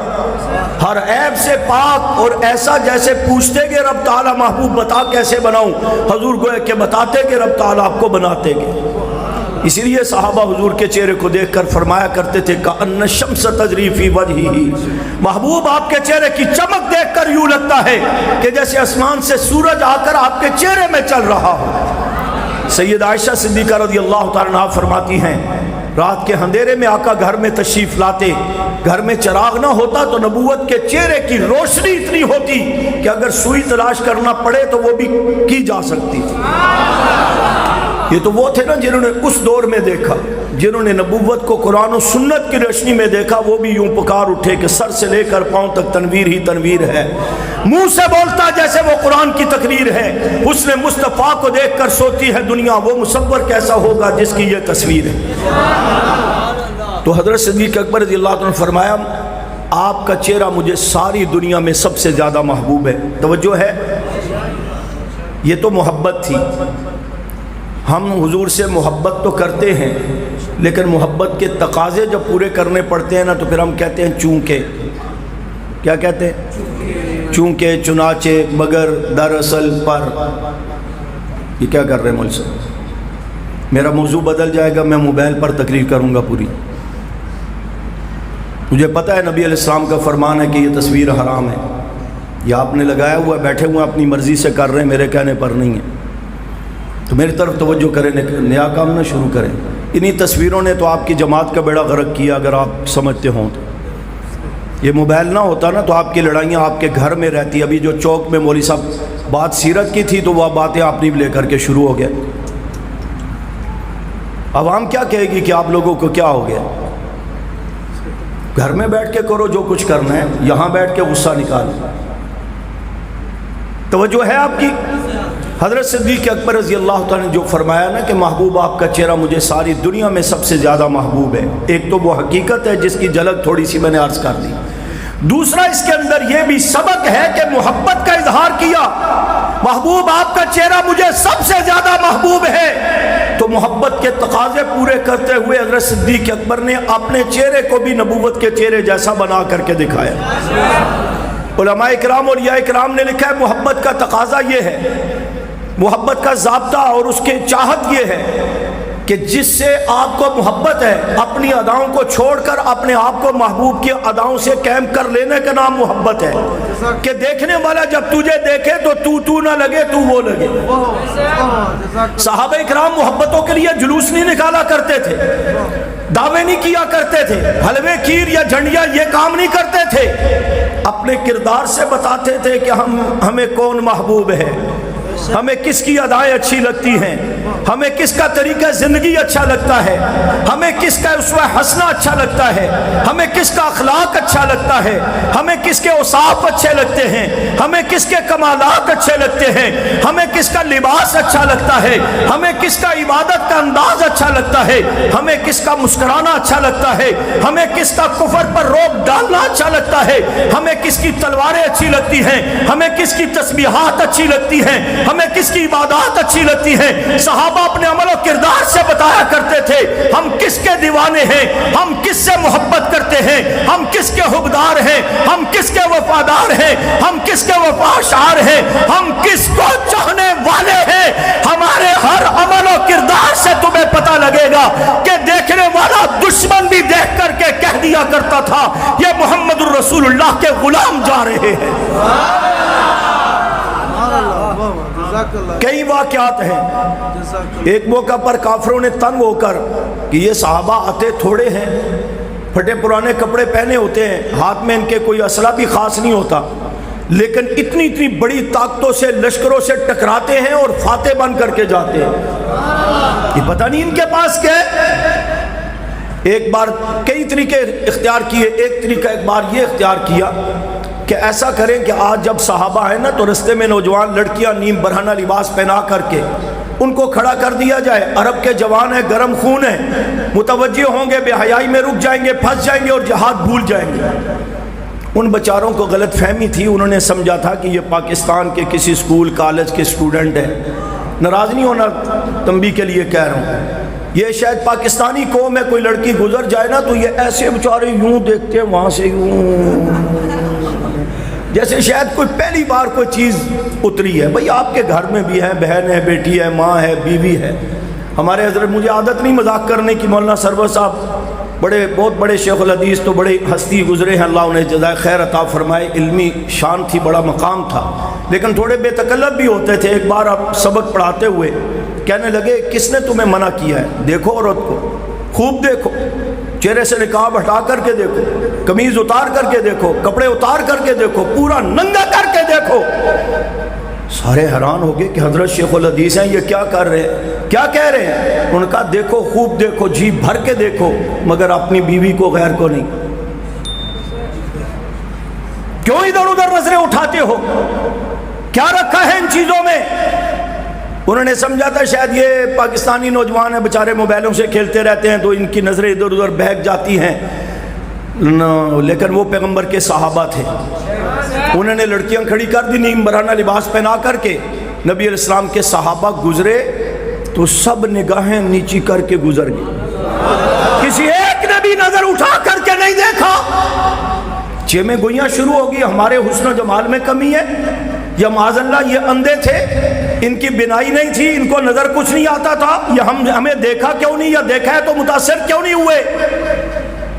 ہر عیب سے پاک اور ایسا جیسے پوچھتے کہ رب تعالیٰ محبوب بتا کیسے بناؤں، حضور گوئے کہ بتاتے کہ رب تعالیٰ آپ کو بناتے گے. اسی لیے صحابہ حضور کے چہرے کو دیکھ کر فرمایا کرتے تھے کأن الشمس تجری فی وجہہ، محبوب آپ کے چہرے کی چمک دیکھ کر یوں لگتا ہے کہ جیسے آسمان سے سورج آ کر آپ کے چہرے میں چل رہا ہو. سید عائشہ صدیقہ رضی اللہ تعالیٰ عنہا فرماتی ہیں رات کے اندھیرے میں آقا گھر میں تشریف لاتے، گھر میں چراغ نہ ہوتا تو نبوت کے چہرے کی روشنی اتنی ہوتی کہ اگر سوئی تلاش کرنا پڑے تو وہ بھی کی جا سکتی تھی. یہ تو وہ تھے نا جنہوں نے اس دور میں دیکھا، جنہوں نے نبوت کو قرآن و سنت کی روشنی میں دیکھا، وہ بھی یوں پکار اٹھے کہ سر سے لے کر پاؤں تک تنویر ہی تنویر ہے. منہ سے بولتا جیسے وہ قرآن کی تقریر ہے، حسن مصطفیٰ کو دیکھ کر سوتی ہے دنیا وہ مصور کیسا ہوگا جس کی یہ تصویر ہے. تو حضرت صدیق اکبر رضی اللہ عنہ نے فرمایا آپ کا چہرہ مجھے ساری دنیا میں سب سے زیادہ محبوب ہے. توجہ ہے، یہ تو محبت تھی. ہم حضور سے محبت تو کرتے ہیں لیکن محبت کے تقاضے جب پورے کرنے پڑتے ہیں نا تو پھر ہم کہتے ہیں چونکہ. کیا کہتے ہیں؟ چونکہ، چنانچہ، مگر، دراصل، پر. یہ کیا کر رہے ہیں مجھ سے؟ میرا موضوع بدل جائے گا، میں موبائل پر تقریر کروں گا پوری. مجھے پتہ ہے نبی علیہ السلام کا فرمان ہے کہ یہ تصویر حرام ہے، یہ آپ نے لگایا ہوا ہے، بیٹھے ہوئے اپنی مرضی سے کر رہے ہیں، میرے کہنے پر نہیں ہے. تو میری طرف توجہ کریں، نیا کام نہ شروع کریں. انہی تصویروں نے تو آپ کی جماعت کا بیڑا غرق کیا اگر آپ سمجھتے ہوں تو. یہ موبائل نہ ہوتا نا تو آپ کی لڑائیاں آپ کے گھر میں رہتی. ابھی جو چوک میں مولوی صاحب بات سیرت کی تھی تو وہ باتیں آپ نے لے کر کے شروع ہو گیا. عوام کیا کہے گی کہ آپ لوگوں کو کیا ہو گیا؟ گھر میں بیٹھ کے کرو جو کچھ کرنا ہے، یہاں بیٹھ کے غصہ نکال. توجہ ہے آپ کی؟ حضرت صدیق اکبر رضی اللہ تعالیٰ نے جو فرمایا نا کہ محبوب آپ کا چہرہ مجھے ساری دنیا میں سب سے زیادہ محبوب ہے، ایک تو وہ حقیقت ہے جس کی جھلک تھوڑی سی میں نے عرض کر دی. دوسرا اس کے اندر یہ بھی سبق ہے کہ محبت کا اظہار کیا، محبوب آپ کا چہرہ مجھے سب سے زیادہ محبوب ہے. تو محبت کے تقاضے پورے کرتے ہوئے حضرت صدیق اکبر نے اپنے چہرے کو بھی نبوت کے چہرے جیسا بنا کر کے دکھایا. علماء اکرام اور اولیاء اکرام نے لکھا ہے محبت کا تقاضا یہ ہے، محبت کا ضابطہ اور اس کے چاہت یہ ہے کہ جس سے آپ کو محبت ہے اپنی اداؤں کو چھوڑ کر اپنے آپ کو محبوب کی اداؤں سے قائم کر لینے کا نام محبت ہے. کہ دیکھنے والا جب تجھے دیکھے تو تو نہ لگے، تو وہ لگے. صحابہ اکرام محبتوں کے لیے جلوس نہیں نکالا کرتے تھے، دعوے نہیں کیا کرتے تھے، حلوے کھیر یا جھنڈیا یہ کام نہیں کرتے تھے. اپنے کردار سے بتاتے تھے کہ ہمیں کون محبوب ہے، ہمیں کس کی ادائیں اچھی لگتی ہیں، ہمیں کس کا طریقہ زندگی اچھا لگتا ہے، ہمیں کس کا اسوہ حسنہ اچھا لگتا ہے، ہمیں کس کا اخلاق اچھا لگتا ہے، ہمیں کس کے اوصاف اچھے لگتے ہیں، ہمیں کس کے کمالات اچھے لگتے ہیں، ہمیں کس کا لباس اچھا لگتا ہے، ہمیں کس کا عبادت کا انداز اچھا لگتا ہے، ہمیں کس کا مسکرانا اچھا لگتا ہے، ہمیں کس کا کفر پر روک ڈالنا اچھا لگتا ہے، ہمیں کس کی تلواریں اچھی لگتی ہیں، ہمیں کس کی تسبیحات اچھی لگتی ہیں، ہمیں کس کی عبادات اچھی لگتی ہیں. صحابہ اپنے عمل و کردار سے بتایا کرتے تھے ہم کس کے دیوانے ہیں، ہم کس سے محبت کرتے ہیں، ہم کس کے حبدار ہیں، ہم کس کے وفادار ہیں، ہم کس کے وفاشار ہیں، ہم کس کو چاہنے والے ہیں. ہمارے ہر عمل و کردار سے تمہیں پتہ لگے گا کہ دیکھنے والا دشمن بھی دیکھ کر کے کہہ دیا کرتا تھا یہ محمد الرسول اللہ کے غلام جا رہے ہیں. کئی واقعات ہیں. ایک موقع پر کافروں نے تنگ ہو کر کہ یہ صحابہ آتے تھوڑے ہیں، پھٹے پرانے کپڑے پہنے ہوتے ہیں، ہاتھ میں ان کے کوئی اسلحہ بھی خاص نہیں ہوتا، لیکن اتنی بڑی طاقتوں سے لشکروں سے ٹکراتے ہیں اور فاتح بن کر کے جاتے ہیں. یہ پتہ نہیں ان کے پاس کیا ہے. ایک بار کئی طریقے اختیار کیے. ایک طریقہ ایک بار یہ اختیار کیا کہ ایسا کریں کہ آج جب صحابہ ہیں نا تو رستے میں نوجوان لڑکیاں نیم برہنہ لباس پہنا کر کے ان کو کھڑا کر دیا جائے. عرب کے جوان ہیں، گرم خون ہیں، متوجہ ہوں گے، بے حیائی میں رک جائیں گے، پھنس جائیں گے اور جہاد بھول جائیں گے. ان بیچاروں کو غلط فہمی تھی، انہوں نے سمجھا تھا کہ یہ پاکستان کے کسی اسکول کالج کے اسٹوڈنٹ ہیں. ناراض نہیں ہونا، تنبیہ کے لیے کہہ رہا ہوں. یہ شاید پاکستانی قوم ہے، کوئی لڑکی گزر جائے نا تو یہ ایسے بیچارے یوں دیکھتے ہیں، وہاں سے یوں، جیسے شاید کوئی پہلی بار کوئی چیز اتری ہے. بھئی آپ کے گھر میں بھی ہے، بہن ہے، بیٹی ہے، ماں ہے، بیوی ہے. ہمارے حضرت، مجھے عادت نہیں مذاق کرنے کی، مولانا سرور صاحب بہت بڑے شیخ الحدیث، تو بڑے ہستی گزرے ہیں، اللہ انہیں جزائے خیر عطا فرمائے. علمی شان تھی، بڑا مقام تھا، لیکن تھوڑے بے تکلف بھی ہوتے تھے. ایک بار آپ سبق پڑھاتے ہوئے کہنے لگے، کس نے تمہیں منع کیا ہے؟ دیکھو عورت کو، خوب دیکھو، چہرے سے نقاب ہٹا کر کے دیکھو، قمیض اتار کر کے دیکھو، کپڑے اتار کر کے دیکھو، پورا ننگا کر کے دیکھو. سارے حیران ہو گئے کہ حضرت شیخ الحدیث ہیں، یہ کیا کر رہے ہیں، کیا کہہ رہے ہیں؟ انہوں نے کہا دیکھو، خوب دیکھو، جی بھر کے دیکھو، مگر اپنی بیوی کو، غیر کو نہیں. کیوں ادھر ادھر نظریں اٹھاتے ہو؟ کیا رکھا ہے ان چیزوں میں؟ انہوں نے سمجھا تھا شاید یہ پاکستانی نوجوان ہیں، بیچارے موبائلوں سے کھیلتے رہتے ہیں تو ان کی نظریں ادھر ادھر بہک جاتی ہیں. لیکن وہ پیغمبر کے صحابہ تھے. انہوں نے لڑکیاں کھڑی کر دی، نیم برہنہ لباس پہنا کر کے. نبی علیہ السلام کے صحابہ گزرے تو سب نگاہیں نیچی کر کے گزر گئی. کسی ایک نے بھی نظر اٹھا کر کے نہیں دیکھا. چیمیں گوئیاں شروع ہوگی، ہمارے حسن و جمال میں کمی ہے، یا معاذ اللہ یہ اندھے تھے، ان کی بینائی نہیں تھی، ان کو نظر کچھ نہیں آتا تھا، یا ہمیں دیکھا کیوں نہیں، یا دیکھا ہے تو متاثر کیوں نہیں ہوئے؟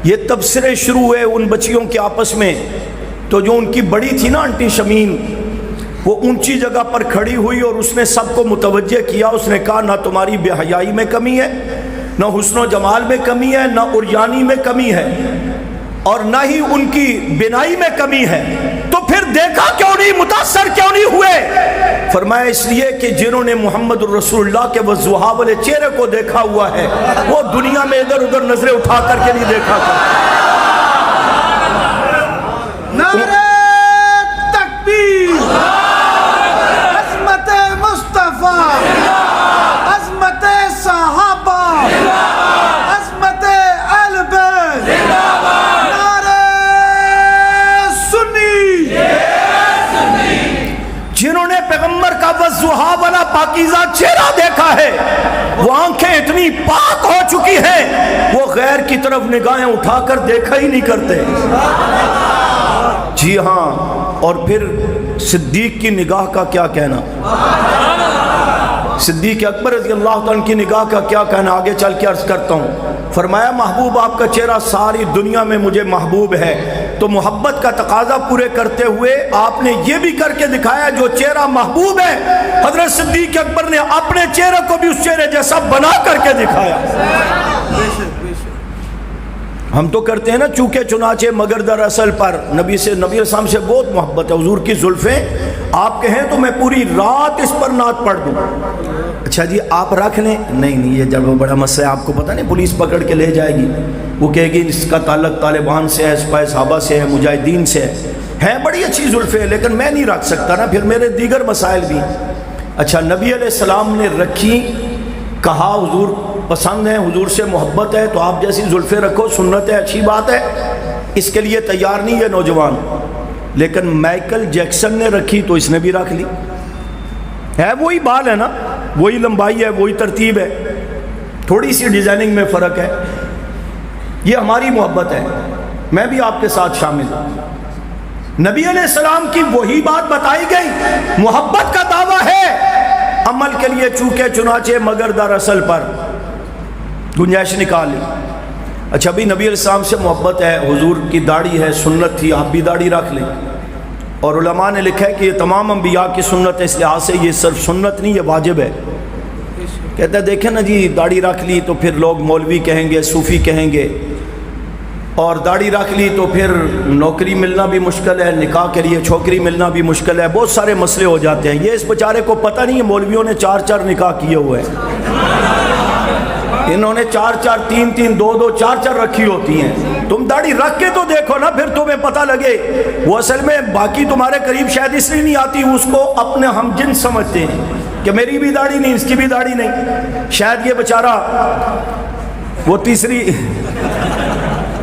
یہ تبصرے شروع ہوئے ان بچیوں کے آپس میں. تو جو ان کی بڑی تھی نا آنٹی شمین، وہ اونچی جگہ پر کھڑی ہوئی اور اس نے سب کو متوجہ کیا. اس نے کہا، نہ تمہاری بے حیائی میں کمی ہے، نہ حسن و جمال میں کمی ہے، نہ عریانی میں کمی ہے، اور نہ ہی ان کی بینائی میں کمی ہے، تو پھر دیکھا کیوں نہیں، متاثر کیوں نہیں ہوئے؟ فرمایا اس لیے کہ جنہوں نے محمد الرسول اللہ کے وضحا والے چہرے کو دیکھا ہوا ہے، وہ دنیا میں ادھر ادھر نظریں اٹھا کر کے نہیں دیکھا تھا. نعرہ تکبیر، عظمت مصطفیٰ، عظمت صحابہ، عظمت اہل بیت، نعرہ سنی. جنہوں نے پیغمبر کا وضحا والا پاکیزہ چہرہ دیکھا ہے، وہ آنکھیں اتنی پاک ہو چکی ہیں، وہ غیر کی طرف نگاہیں اٹھا کر دیکھا ہی نہیں کرتے. جی ہاں. اور پھر صدیق کی نگاہ کا کیا کہنا، صدیق اکبر رضی اللہ عنہ کی نگاہ کا کیا کہنا، آگے چل کے عرض کرتا ہوں. فرمایا محبوب آپ کا چہرہ ساری دنیا میں مجھے محبوب ہے، تو محبت کا تقاضا پورے کرتے ہوئے آپ نے یہ بھی کر کے دکھایا، جو چہرہ محبوب ہے حضرت صدیق اکبر نے اپنے چہرے کو بھی اس چہرے جیسا بنا کر کے دکھایا. ہم تو کرتے ہیں نا چونکہ چنانچہ مگر دراصل پر. نبی علیہ السلام سے بہت محبت ہے، حضور کی زلفیں آپ کہیں تو میں پوری رات اس پر نعت پڑھ دوں. اچھا جی آپ رکھ لیں، نہیں یہ جب بڑا مسئلہ ہے، آپ کو پتہ نہیں پولیس پکڑ کے لے جائے گی، وہ کہے گی اس کا تعلق طالبان سے ہے، سپاہ صحابہ سے ہے، مجاہدین سے ہے. بڑی اچھی زلفیں لیکن میں نہیں رکھ سکتا نا، پھر میرے دیگر مسائل بھی. اچھا نبی علیہ السلام نے رکھی، کہا حضور پسند ہے، حضور سے محبت ہے، تو آپ جیسی زلفیں رکھو، سنت ہے، اچھی بات ہے. اس کے لیے تیار نہیں ہے نوجوان. لیکن مائیکل جیکسن نے رکھی تو اس نے بھی رکھ لی. ہے وہی بال ہے نا، وہی لمبائی ہے، وہی ترتیب ہے، تھوڑی سی ڈیزائننگ میں فرق ہے. یہ ہماری محبت ہے، میں بھی آپ کے ساتھ شامل ہوں. نبی علیہ السلام کی وہی بات بتائی گئی، محبت کا دعویٰ ہے، عمل کے لیے چونکہ چنانچہ مگر دراصل پر گنجائش نکالی. اچھا بھی نبی علیہ السلام سے محبت ہے، حضور کی داڑھی ہے، سنت تھی، آپ بھی داڑھی رکھ لیں. اور علماء نے لکھا ہے کہ یہ تمام انبیاء کی سنت ہے، اس لحاظ سے یہ صرف سنت نہیں، یہ واجب ہے. کہتا ہے دیکھیں نا جی داڑھی رکھ لی تو پھر لوگ مولوی کہیں گے، صوفی کہیں گے، اور داڑھی رکھ لی تو پھر نوکری ملنا بھی مشکل ہے، نکاح کے لیے چھوکری ملنا بھی مشکل ہے، بہت سارے مسئلے ہو جاتے ہیں. یہ اس بیچارے کو پتہ نہیں ہے مولویوں نے 4 نکاح کیے ہوئے ہیں، انہوں نے 4 3 2 4 رکھی ہوتی ہیں. تم داڑھی رکھ کے تو دیکھو نا، پھر تمہیں پتہ لگے. وہ اصل میں باقی تمہارے قریب شاید اس لیے نہیں آتی، اس کو اپنے ہم جنس سمجھتے ہیں. کہ میری بھی داڑھی نہیں، اس کی بھی داڑھی نہیں، شاید یہ بیچارہ وہ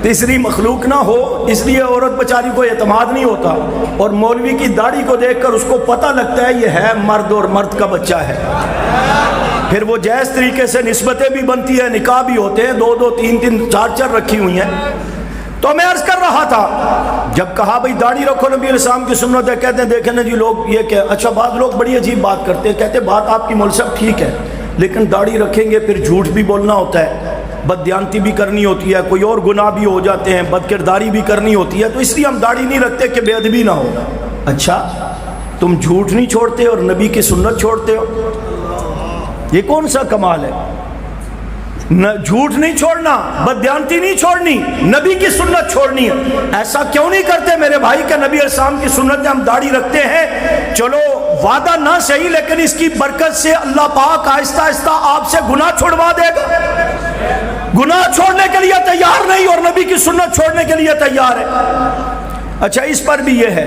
تیسری مخلوق نہ ہو، اس لیے عورت بیچاری کو اعتماد نہیں ہوتا، اور مولوی کی داڑھی کو دیکھ کر اس کو پتہ لگتا ہے یہ ہے مرد اور مرد کا بچہ ہے، پھر وہ جائز طریقے سے نسبتیں بھی بنتی ہیں، نکاح بھی ہوتے ہیں، 2 2 3 3 4 4 رکھی ہوئی ہیں۔ تو میں عرض کر رہا تھا، جب کہا بھئی داڑھی رکھو نبی علیہ السلام کی سنت ہے، کہتے ہیں دیکھیں نا جی لوگ یہ کہ اچھا بعض لوگ بڑی عجیب بات کرتے ہیں، کہتے ہیں بات آپ کی مول صاحب ٹھیک ہے، لیکن داڑھی رکھیں گے پھر جھوٹ بھی بولنا ہوتا ہے، بددیانتی بھی کرنی ہوتی ہے، کوئی اور گناہ بھی ہو جاتے ہیں، بد کرداری بھی کرنی ہوتی ہے، تو اس لیے ہم داڑھی نہیں رکھتے کہ بے ادبی نہ ہو۔ اچھا تم جھوٹ نہیں چھوڑتے اور نبی کی سنت چھوڑتے ہو، یہ کون سا کمال ہے؟ جھوٹ نہیں چھوڑنا، بددیانتی نہیں چھوڑنی، نبی کی سنت چھوڑنی ہے۔ ایسا کیوں نہیں کرتے میرے بھائی کہ نبی علیہ السلام کی سنت میں ہم داڑھی رکھتے ہیں، چلو وعدہ نہ صحیح لیکن اس کی برکت سے اللہ پاک آہستہ آہستہ آپ سے گناہ چھڑوا دے گا۔ گناہ چھوڑنے کے لیے تیار نہیں اور نبی کی سنت چھوڑنے کے لیے تیار ہے۔ اچھا اس پر بھی یہ ہے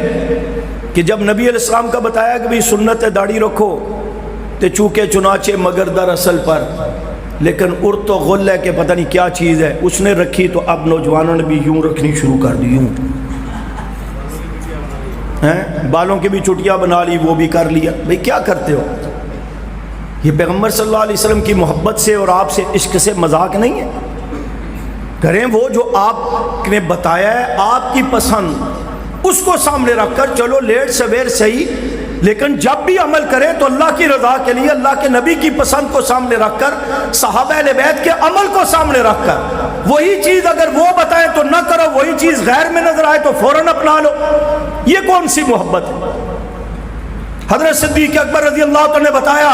کہ جب نبی علیہ السلام کا بتایا کہ بھی سنت ہے داڑھی رکھو، تو چونکہ چنانچہ مگر در اصل پر، لیکن ارت و غل ہے کہ پتہ نہیں کیا چیز ہے، اس نے رکھی تو اب نوجوانوں نے بھی یوں رکھنی شروع کر دی، یوں بالوں کی بھی چٹیاں بنا لی، وہ بھی کر لیا۔ بھئی کیا کرتے ہو؟ یہ پیغمبر صلی اللہ علیہ وسلم کی محبت سے اور آپ سے عشق سے مذاق نہیں ہے، کریں وہ جو آپ نے بتایا ہے، آپ کی پسند، اس کو سامنے رکھ کر چلو لیٹ سویر صحیح، لیکن جب بھی عمل کریں تو اللہ کی رضا کے لیے، اللہ کے نبی کی پسند کو سامنے رکھ کر، صحابہ اہل بیت کے عمل کو سامنے رکھ کر، وہی چیز اگر وہ بتائیں تو نہ کرو، وہی چیز غیر میں نظر آئے تو فوراً اپنا لو۔ یہ کون سی محبت ہے؟ حضرت صدیق اکبر رضی اللہ عنہ نے بتایا،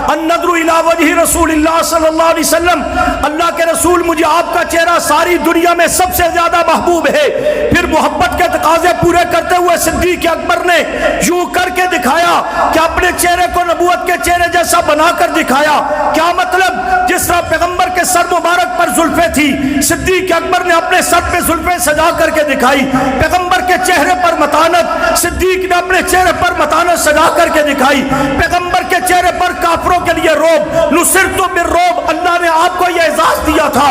النظر الی وجہ رسول اللہ صلی اللہ علیہ وسلم، اللہ کے رسول مجھے آپ کا چہرہ ساری دنیا میں سب سے زیادہ محبوب ہے۔ پھر محبت کے تقاضے پورے کرتے ہوئے صدیق اکبر نے یوں کر کے دکھایا کہ اپنے چہرے کو نبوت کے چہرے جیسا بنا کر دکھایا۔ کیا مطلب؟ جس طرح پیغمبر کے سر مبارک پر زلفیں تھی، صدیق اکبر نے اپنے سر پہ زلفیں سجا کر کے دکھائی۔ پیغمبر کے چہرے پر متانت، صدیق نے اپنے چہرے پر متانت سجا کر کے دکھائی۔ پیغمبر کے چہرے پر کافروں کے لیے روب، نصرت بالرعب، اللہ نے آپ کو یہ اعزاز دیا تھا۔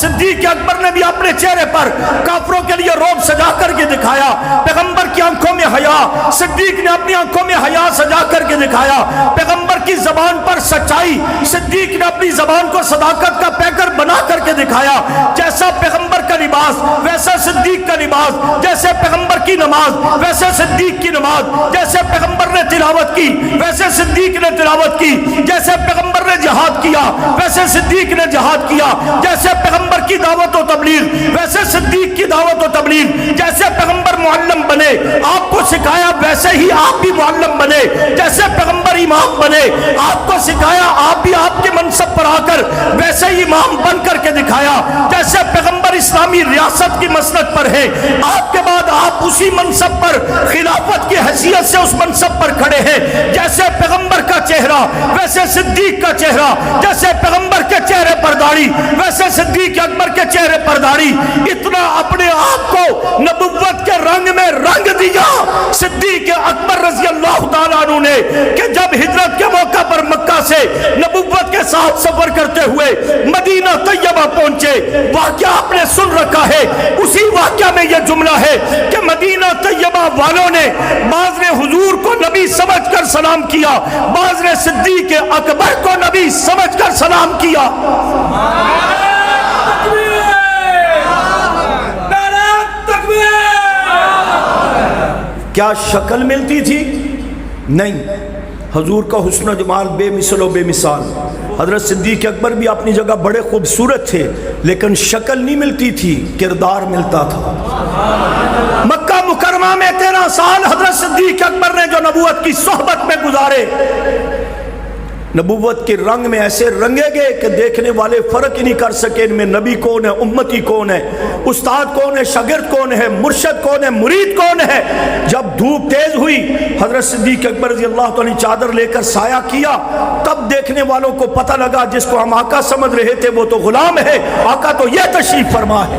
صدیق اکبر نے بھی اپنے چہرے پر کافروں کے لیے روب سجا کر کے دکھایا۔ پیغمبر کی آنکھوں میں حیا، صدیق نے اپنی آنکھوں میں حیا سجا کر کے دکھایا۔ پیغمبر کی زبان پر سچائی، صدیق نے اپنی زبان کو صداقت کا پیکر بنا کر کے دکھایا۔ جیسا پیغمبر کا لباس ویسا صدیق کا لباس، جیسے پیغمبر کی نماز ویسے صدیق کی نماز، جیسے پیغمبر نے تلاوت کی ویسے صدیق نے تلاوت کی، جیسے پیغمبر نے جہاد کیا ویسے صدیق نے جہاد کیا، جیسے پیغمبر کی دعوت و تبلیغ ویسے صدیق کی دعوت و تبلیغ، جیسے پیغمبر معلم بنے آپ کو سکھایا ویسے ہی آپ بھی معلم بنے، جیسے پیغمبر امام بنے آپ کو سکھایا آپ بھی آپ کے منصب پر آ کر ویسے ہی امام بن کر کے دکھایا۔ جیسے پیغمبر اسلامی ریاست کی مسند پر ہے، آپ کے بعد آپ اسی منصب پر خلافت کی حیثیت سے اس منصب پر کھڑے ہیں۔ جیسے پیغمبر کا چہرہ ویسے صدیق کا چہرہ، جیسے پیغمبر کے چہرے پر داڑھی ویسے صدیق اکبر کے چہرے پر داڑھی، اتنا اپنے آپ کو نبوت کے رنگ میں رنگ دیا صدیق اکبر رضی اللہ تعالیٰ عنہ نے کہ جب ہجرت کے موقع پر مکہ سے نبوت کے ساتھ سفر کرتے ہوئے مدینہ طیبہ پہنچے، واقعہ آپ نے سن رکھا ہے، اسی واقعہ میں یہ جملہ ہے کہ مدینہ طیبہ والوں نے بعض نے حضور کو نبی سمجھ کر سلام کیا، بعض نے صدیق اکبر کو نبی سمجھ کر سلام کیا۔ کیا شکل ملتی تھی؟ نہیں، حضور کا حسن و جمال بے مثل و بے مثال۔ حضرت صدیق اکبر بھی اپنی جگہ بڑے خوبصورت تھے، لیکن شکل نہیں ملتی تھی، کردار ملتا تھا۔ مکہ مکرمہ میں 13 سال حضرت صدیق اکبر نے جو نبوت کی صحبت میں گزارے، نبوت کے رنگ میں ایسے رنگے گئے کہ دیکھنے والے فرق ہی نہیں کر سکے ان میں نبی کون ہے، امتی کون ہے، استاد کون ہے، شاگرد کون ہے، مرشد کون ہے، مرید کون ہے۔ جب دھوپ تیز ہوئی، حضرت صدیق اکبر رضی اللہ عنہ چادر لے کر سایہ کیا، تب دیکھنے والوں کو پتہ لگا جس کو ہم آقا سمجھ رہے تھے وہ تو غلام ہے، آقا تو یہ تشریف فرما ہے۔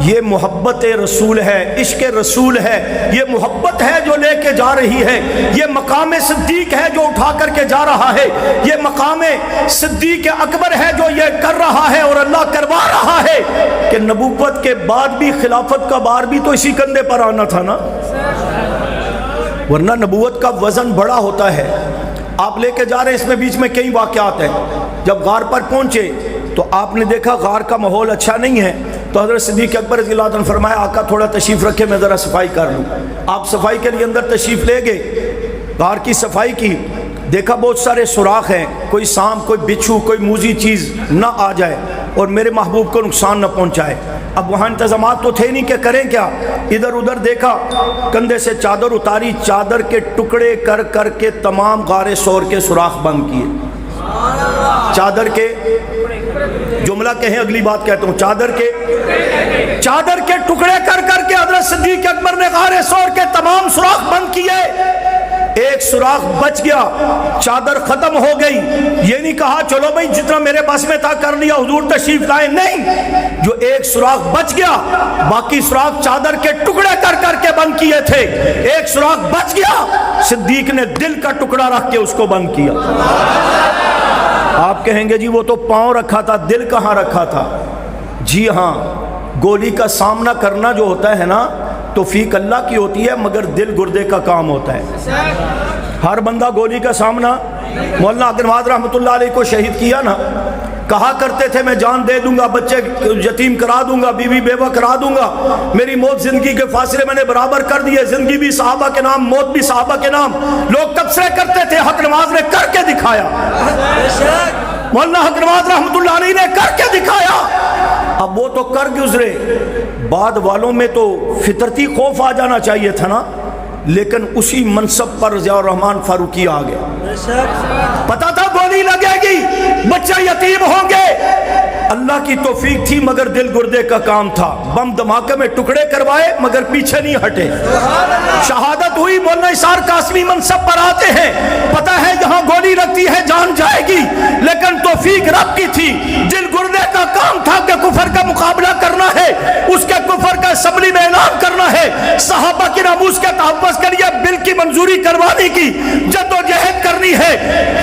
یہ محبت رسول ہے، عشق رسول ہے، یہ محبت ہے جو لے کے جا رہی ہے، یہ مقام صدیق ہے جو اٹھا کر کے جا رہا ہے، یہ مقام صدیق اکبر ہے جو یہ کر رہا ہے اور اللہ کروا رہا ہے کہ نبوت کے بعد بھی خلافت کا بار بھی تو اسی کندھے پر آنا تھا نا، ورنہ نبوت کا وزن بڑا ہوتا ہے۔ آپ لے کے جا رہے ہیں، اس میں بیچ میں کئی واقعات ہیں۔ جب غار پر پہنچے تو آپ نے دیکھا غار کا ماحول اچھا نہیں ہے، تو حضرت صدیق اکبر رضی اللہ عنہ فرمایا آقا تھوڑا تشریف رکھے، میں ذرا صفائی کر لوں۔ آپ صفائی کے لیے اندر تشریف لے گئے، غار کی صفائی کی، دیکھا بہت سارے سوراخ ہیں، کوئی سانپ، کوئی بچھو، کوئی موذی چیز نہ آ جائے اور میرے محبوب کو نقصان نہ پہنچائے۔ اب وہاں انتظامات تو تھے نہیں کہ کریں کیا، ادھر ادھر دیکھا، کندھے سے چادر اتاری، چادر کے ٹکڑے کر کر کے تمام غار ثور کے سوراخ بند کیے۔ چادر کے جملہ کہیں، اگلی بات کہتا ہوں، چادر کے ٹکڑے کر کر کے حضرت صدیق اکبر نے غار ثور کے تمام سوراخ بند کیے۔ ایک سوراخ بچ گیا، چادر ختم ہو گئی، یہ نہیں کہا چلو بھائی جتنا میرے پاس میں تھا کر لیا حضور تشریف لائے، نہیں، جو ایک سوراخ بچ گیا باقی سوراخ چادر کے ٹکڑے کر کر کے بند کیے تھے، ایک سوراخ بچ گیا، صدیق نے دل کا ٹکڑا رکھ کے اس کو بند کیا۔ آپ کہیں گے جی وہ تو پاؤں رکھا تھا، دل کہاں رکھا تھا؟ جی ہاں، گولی کا سامنا کرنا جو ہوتا ہے نا توفیق اللہ کی ہوتی ہے، مگر دل گردے کا کام ہوتا ہے۔ ہر بندہ گولی کا سامنا، مولانا عبد الوہاب رحمۃ اللہ علیہ کو شہید کیا نا، کہا کرتے تھے میں جان دے دوں گا، بچے یتیم کرا دوں گا، بیوی بیوہ کرا دوں گا، میری موت زندگی کے فاصلے میں نے برابر کر دیے، زندگی بھی صحابہ کے نام، موت بھی صحابہ کے نام۔ لوگ تبصرے کرتے تھے، حق نواز نے کر کے دکھایا، مولانا حق نواز رحمۃ اللہ علیہ نے کر کے دکھایا۔ اب وہ تو کر گزرے، بعد والوں میں تو فطرتی خوف آ جانا چاہیے تھا نا، لیکن اسی منصب پر ضیاء الرحمن فاروقی آ گیا۔ پتا تھا گولی لگے گی، بچے یتیم ہوں گے، اللہ کی توفیق تھی مگر دل گردے کا کام تھا، بم دھماکے میں ٹکڑے کروائے مگر پیچھے نہیں ہٹے۔ شہادت ہوئی، مولانا اسحاق قاسمی منصب پر آتے ہیں، پتا ہے یہاں گولی لگتی ہے جان جائے گی، لیکن توفیق رب کی تھی، دل گردے کا کام تھا کہ کفر کا مقابلہ کرنا ہے، اس کے کفر کا اسمبلی میں اعلان کرنا ہے، صحابہ کی ناموس کے تحفظ کے لیے بل کی منظوری کروانے کی جدوجہد کرنی ہے،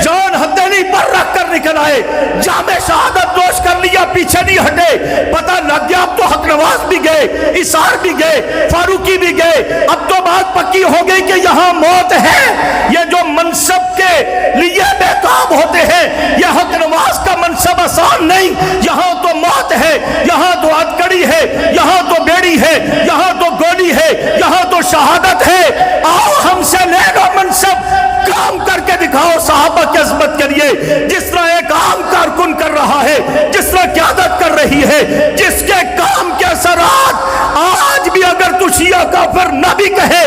جان ہتھیلی پر رکھ کر نکل آئے، جام شہادت نوش کر لیا، پیچھے نہیں ہٹے۔ پتہ لگ گیا اب تو حق نواز بھی گئے، اسحاق بھی گئے، فاروقی بھی گئے، اب تو بات پکی ہو گئی کہ یہاں موت ہے۔ یہ جو منصب کے لیے بے تاب ہوتے ہیں، یہ حق نواز کا منصب آسان نہیں، یہاں تو موت ہے، یہاں تو ہتکڑی ہے، یہاں تو بیڑی ہے، یہاں تو گولی ہے، یہاں تو شہادت ہے۔ آؤ ہم سے لے لو منصب، کام کر کے دکھاؤ صحابہ کی عظمت کے لیے، جس طرح ایک عام کارکن کر رہا ہے، جس طرح قیادت کر رہی ہے، جس کے کام کے اثرات آج بھی اگر تو شیعہ کافر نہ بھی کہے،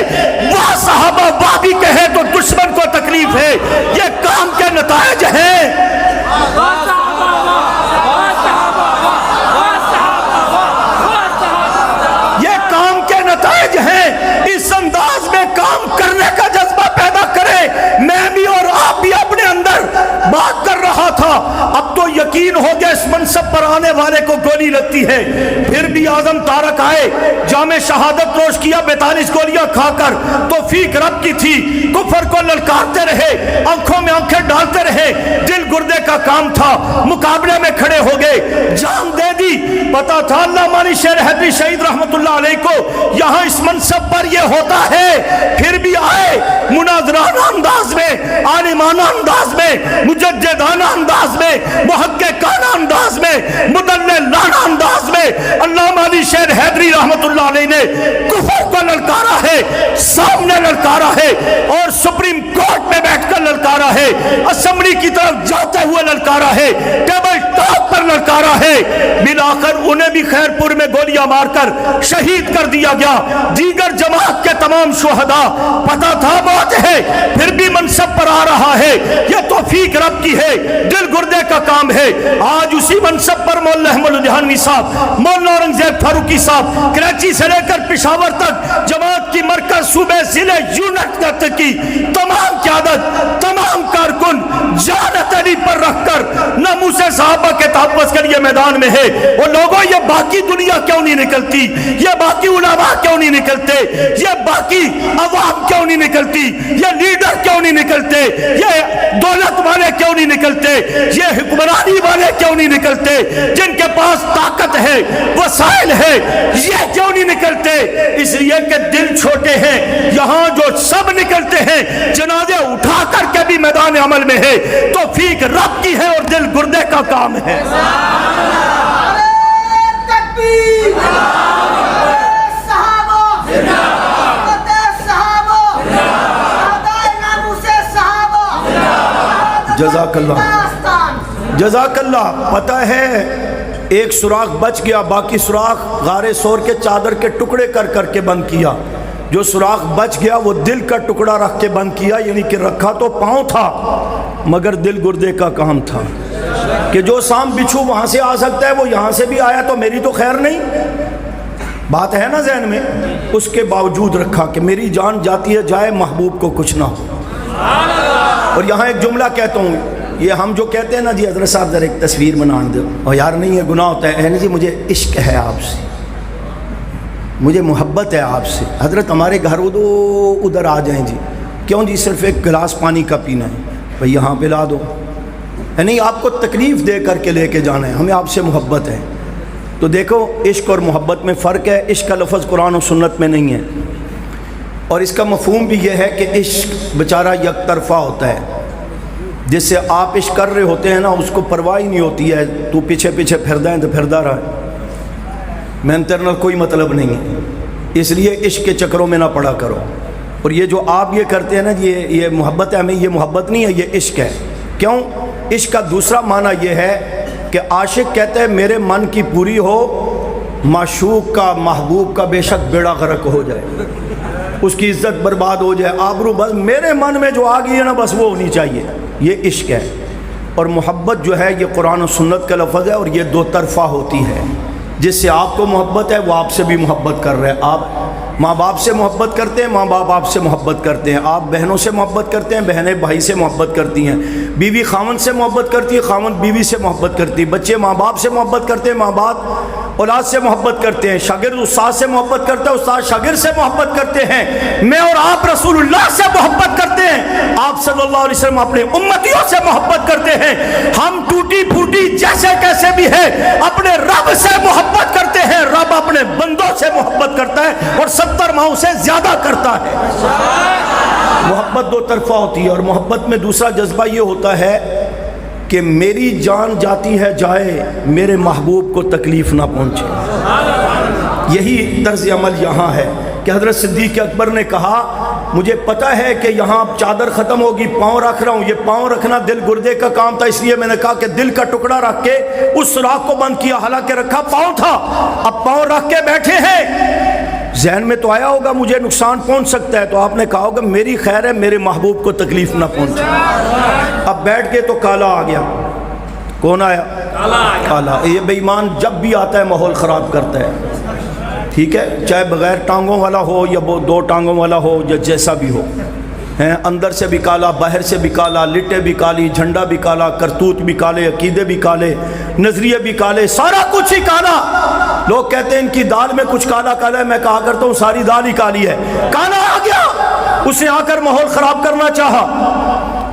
وہ صحابہ وہ بھی کہے تو دشمن کو تکلیف ہے، یہ کام کے نتائج ہیں۔ یہ کام کے نتائج ہیں، اس انداز میں کام کرنے کا جذبہ پیدا کرے۔ میں بھی اور آپ بھی اپنے اندر بات کر رہا تھا، اب تو یقین ہو گیا اس منصب پر آنے والے کو گولی لگتی ہے، پھر بھی اعظم تارک آئے، جام شہادت نوش کیا 42 گولیاں کھا کر، توفیق رب کی تھی، کفر کو للکارتے رہے، آنکھوں میں آنکھیں ڈالتے رہے، دل گردے کا کام تھا، مقابلے میں کھڑے ہو گئے، جان دے دی۔ پتا تھا علامہ علی شیر حیدری شہید رحمت اللہ علیہ کو یہاں اس منصب پر یہ ہوتا ہے، پھر بھی آئے مناظرانہ انداز میں، عالمانہ انداز میں، مجددانہ انداز میں، محققانہ انداز میں، مدللانہ انداز میں علامہ علی شیر حیدری رحمت اللہ علیہ نے کفر کو للکارا ہے، سامنے للکارا ہے، اور سپریم کورٹ میں بیٹھ کر للکارا ہے، اسمبلی کی طرف جاتے ہوئے للکارا ہے، ٹیبل ٹاپ پر للکارا ہے۔ بلاخر انہیں بھی خیر پور میں گولیاں مار کر شہید کر دیا گیا، دیگر جماعت کے تمام شہداء، پتا تھا موت ہے، پھر بھی منصب پر آ رہا ہے، یہ توفیق رب کی ہے، دل گردے کا کام ہے۔ آج اسی منصب پر مولانا احمد الجہانوی صاحب، مولانا اورنگزیب فاروقی صاحب، کراچی سے لے کر پشاور تک جماعت کی مرکز صوبے ضلع یونٹ تک کی تمام قیادت، تمام کارکن جان ہتھیلی پر رکھ کر ناموس دوسرے صحابہ کے تحفظ کے لیے میدان میں ہے، وہ لوگوں یہ باقی دنیا کیوں نہیں نکلتی، یہ باقی علماء کیوں نہیں نکلتے، یہ باقی عوام کیوں نہیں نکلتی، یہ لیڈر کیوں نہیں نکلتے، یہ دولت والے کیوں نہیں نکلتے، یہ حکمرانی والے کیوں نہیں نکلتے، جن کے پاس طاقت ہے وسائل ہے یہ کیوں نہیں نکلتے؟ اس لیے کہ دل چھوٹے ہیں۔ یہاں جو سب نکلتے ہیں جنازے اٹھا کر کے بھی میدان عمل میں ہے، توفیق رب کی ہے اور دل گردے کا کام ہے۔ جزاک اللہ، جزاک اللہ۔ پتہ ہے ایک سوراخ بچ گیا، باقی سوراخ غار سور کے چادر کے ٹکڑے کر کر کے بند کیا۔ جو سوراخ بچ گیا وہ دل کا ٹکڑا رکھ کے بند کیا، یعنی کہ رکھا تو پاؤں تھا مگر دل گردے کا کام تھا، کہ جو سام بچھو وہاں سے آ سکتا ہے وہ یہاں سے بھی آیا تو میری تو خیر نہیں، بات ہے نا ذہن میں۔ اس کے باوجود رکھا کہ میری جان جاتی ہے جائے محبوب کو کچھ نہ ہو۔ اور یہاں ایک جملہ کہتا ہوں، یہ ہم جو کہتے ہیں نا جی حضرت صاحب ذرا ایک تصویر بنا دو، اور یار نہیں ہے گناہ ہوتا ہے جی مجھے عشق ہے آپ سے، مجھے محبت ہے آپ سے، حضرت ہمارے گھر ادھر آ جائیں جی، کیوں جی صرف ایک گلاس پانی کا پینا ہے، بھئی یہاں پہ لا دو، نہیں آپ کو تکلیف دے کر کے لے کے جانا ہے، ہمیں آپ سے محبت ہے۔ تو دیکھو عشق اور محبت میں فرق ہے، عشق کا لفظ قرآن و سنت میں نہیں ہے، اور اس کا مفہوم بھی یہ ہے کہ عشق بیچارہ یک طرفہ ہوتا ہے، جس سے آپ عشق کر رہے ہوتے ہیں نا اس کو پرواہ ہی نہیں ہوتی ہے، تو پیچھے پیچھے پھردا ہے تو پھردا رہا ہے، میں تیرے کوئی مطلب نہیں ہے، اس لیے عشق کے چکروں میں نہ پڑا کرو۔ اور یہ جو آپ یہ کرتے ہیں نا یہ محبت ہے، ہمیں یہ محبت نہیں ہے، یہ عشق ہے۔ کیوں؟ عشق کا دوسرا معنی یہ ہے کہ عاشق کہتے ہیں میرے من کی پوری ہو، معشوق کا محبوب کا بے شک بیڑا غرق ہو جائے، اس کی عزت برباد ہو جائے، آبرو، بس میرے من میں جو آ گئی ہے نا بس وہ ہونی چاہیے، یہ عشق ہے۔ اور محبت جو ہے یہ قرآن و سنت کا لفظ ہے، اور یہ دو طرفہ ہوتی ہے، جس سے آپ کو محبت ہے وہ آپ سے بھی محبت کر رہے ہیں، آپ ماں باپ سے محبت کرتے ہیں، ماں باپ آپ سے محبت کرتے ہیں، آپ بہنوں سے محبت کرتے ہیں، بہنیں بھائی سے محبت کرتی ہیں، بیوی خاوند سے محبت کرتی ہے، خاوند بیوی سے محبت کرتی ہے، بچے ماں باپ سے محبت کرتے ہیں، ماں باپ اولاد سے محبت کرتے ہیں، شاگرد استاد سے محبت کرتا ہے، استاد شاگرد سے محبت کرتے ہیں، میں اور آپ رسول اللہ سے محبت کرتے ہیں، آپ صلی اللہ علیہ وسلم اپنے امتیوں سے محبت کرتے ہیں، ہم ٹوٹی پھوٹی جیسے کیسے بھی ہے اپنے رب سے محبت کرتے ہیں، رب اپنے بندوں سے محبت کرتا ہے اور 70 ماؤں سے زیادہ کرتا ہے۔ محبت دو طرفہ ہوتی ہے، اور محبت میں دوسرا جذبہ یہ ہوتا ہے کہ میری جان جاتی ہے جائے میرے محبوب کو تکلیف نہ پہنچے۔ یہی طرز عمل یہاں ہے کہ حضرت صدیق اکبر نے کہا مجھے پتہ ہے کہ یہاں چادر ختم ہوگی، پاؤں رکھ رہا ہوں، یہ پاؤں رکھنا دل گردے کا کام تھا، اس لیے میں نے کہا کہ دل کا ٹکڑا رکھ کے اس سوراخ کو بند کیا، حالانکہ رکھا پاؤں تھا، اب پاؤں رکھ کے بیٹھے ہیں، ذہن میں تو آیا ہوگا مجھے نقصان پہنچ سکتا ہے، تو آپ نے کہا ہوگا میری خیر ہے میرے محبوب کو تکلیف نہ پہنچے۔ اب بیٹھ کے تو کالا آ گیا، کون آیا؟ کالا۔ یہ بے ایمان جب بھی آتا ہے ماحول خراب کرتا ہے، ٹھیک ہے، چاہے بغیر ٹانگوں والا ہو یا وہ 2 ٹانگوں والا ہو یا جیسا بھی ہو، اندر سے بھی کالا، باہر سے بھی کالا، لٹے بھی کالی، جھنڈا بھی کالا، کرتوت بھی کالے، عقیدے بھی کالے، نظریے بھی کالے، سارا کچھ ہی کالا۔ لوگ کہتے ہیں ان کی دال میں کچھ کالا کالا ہے، میں کہا کرتا ہوں ساری دال ہی کالی ہے۔ کالا آ گیا، اس نے آ کر ماحول خراب کرنا چاہا،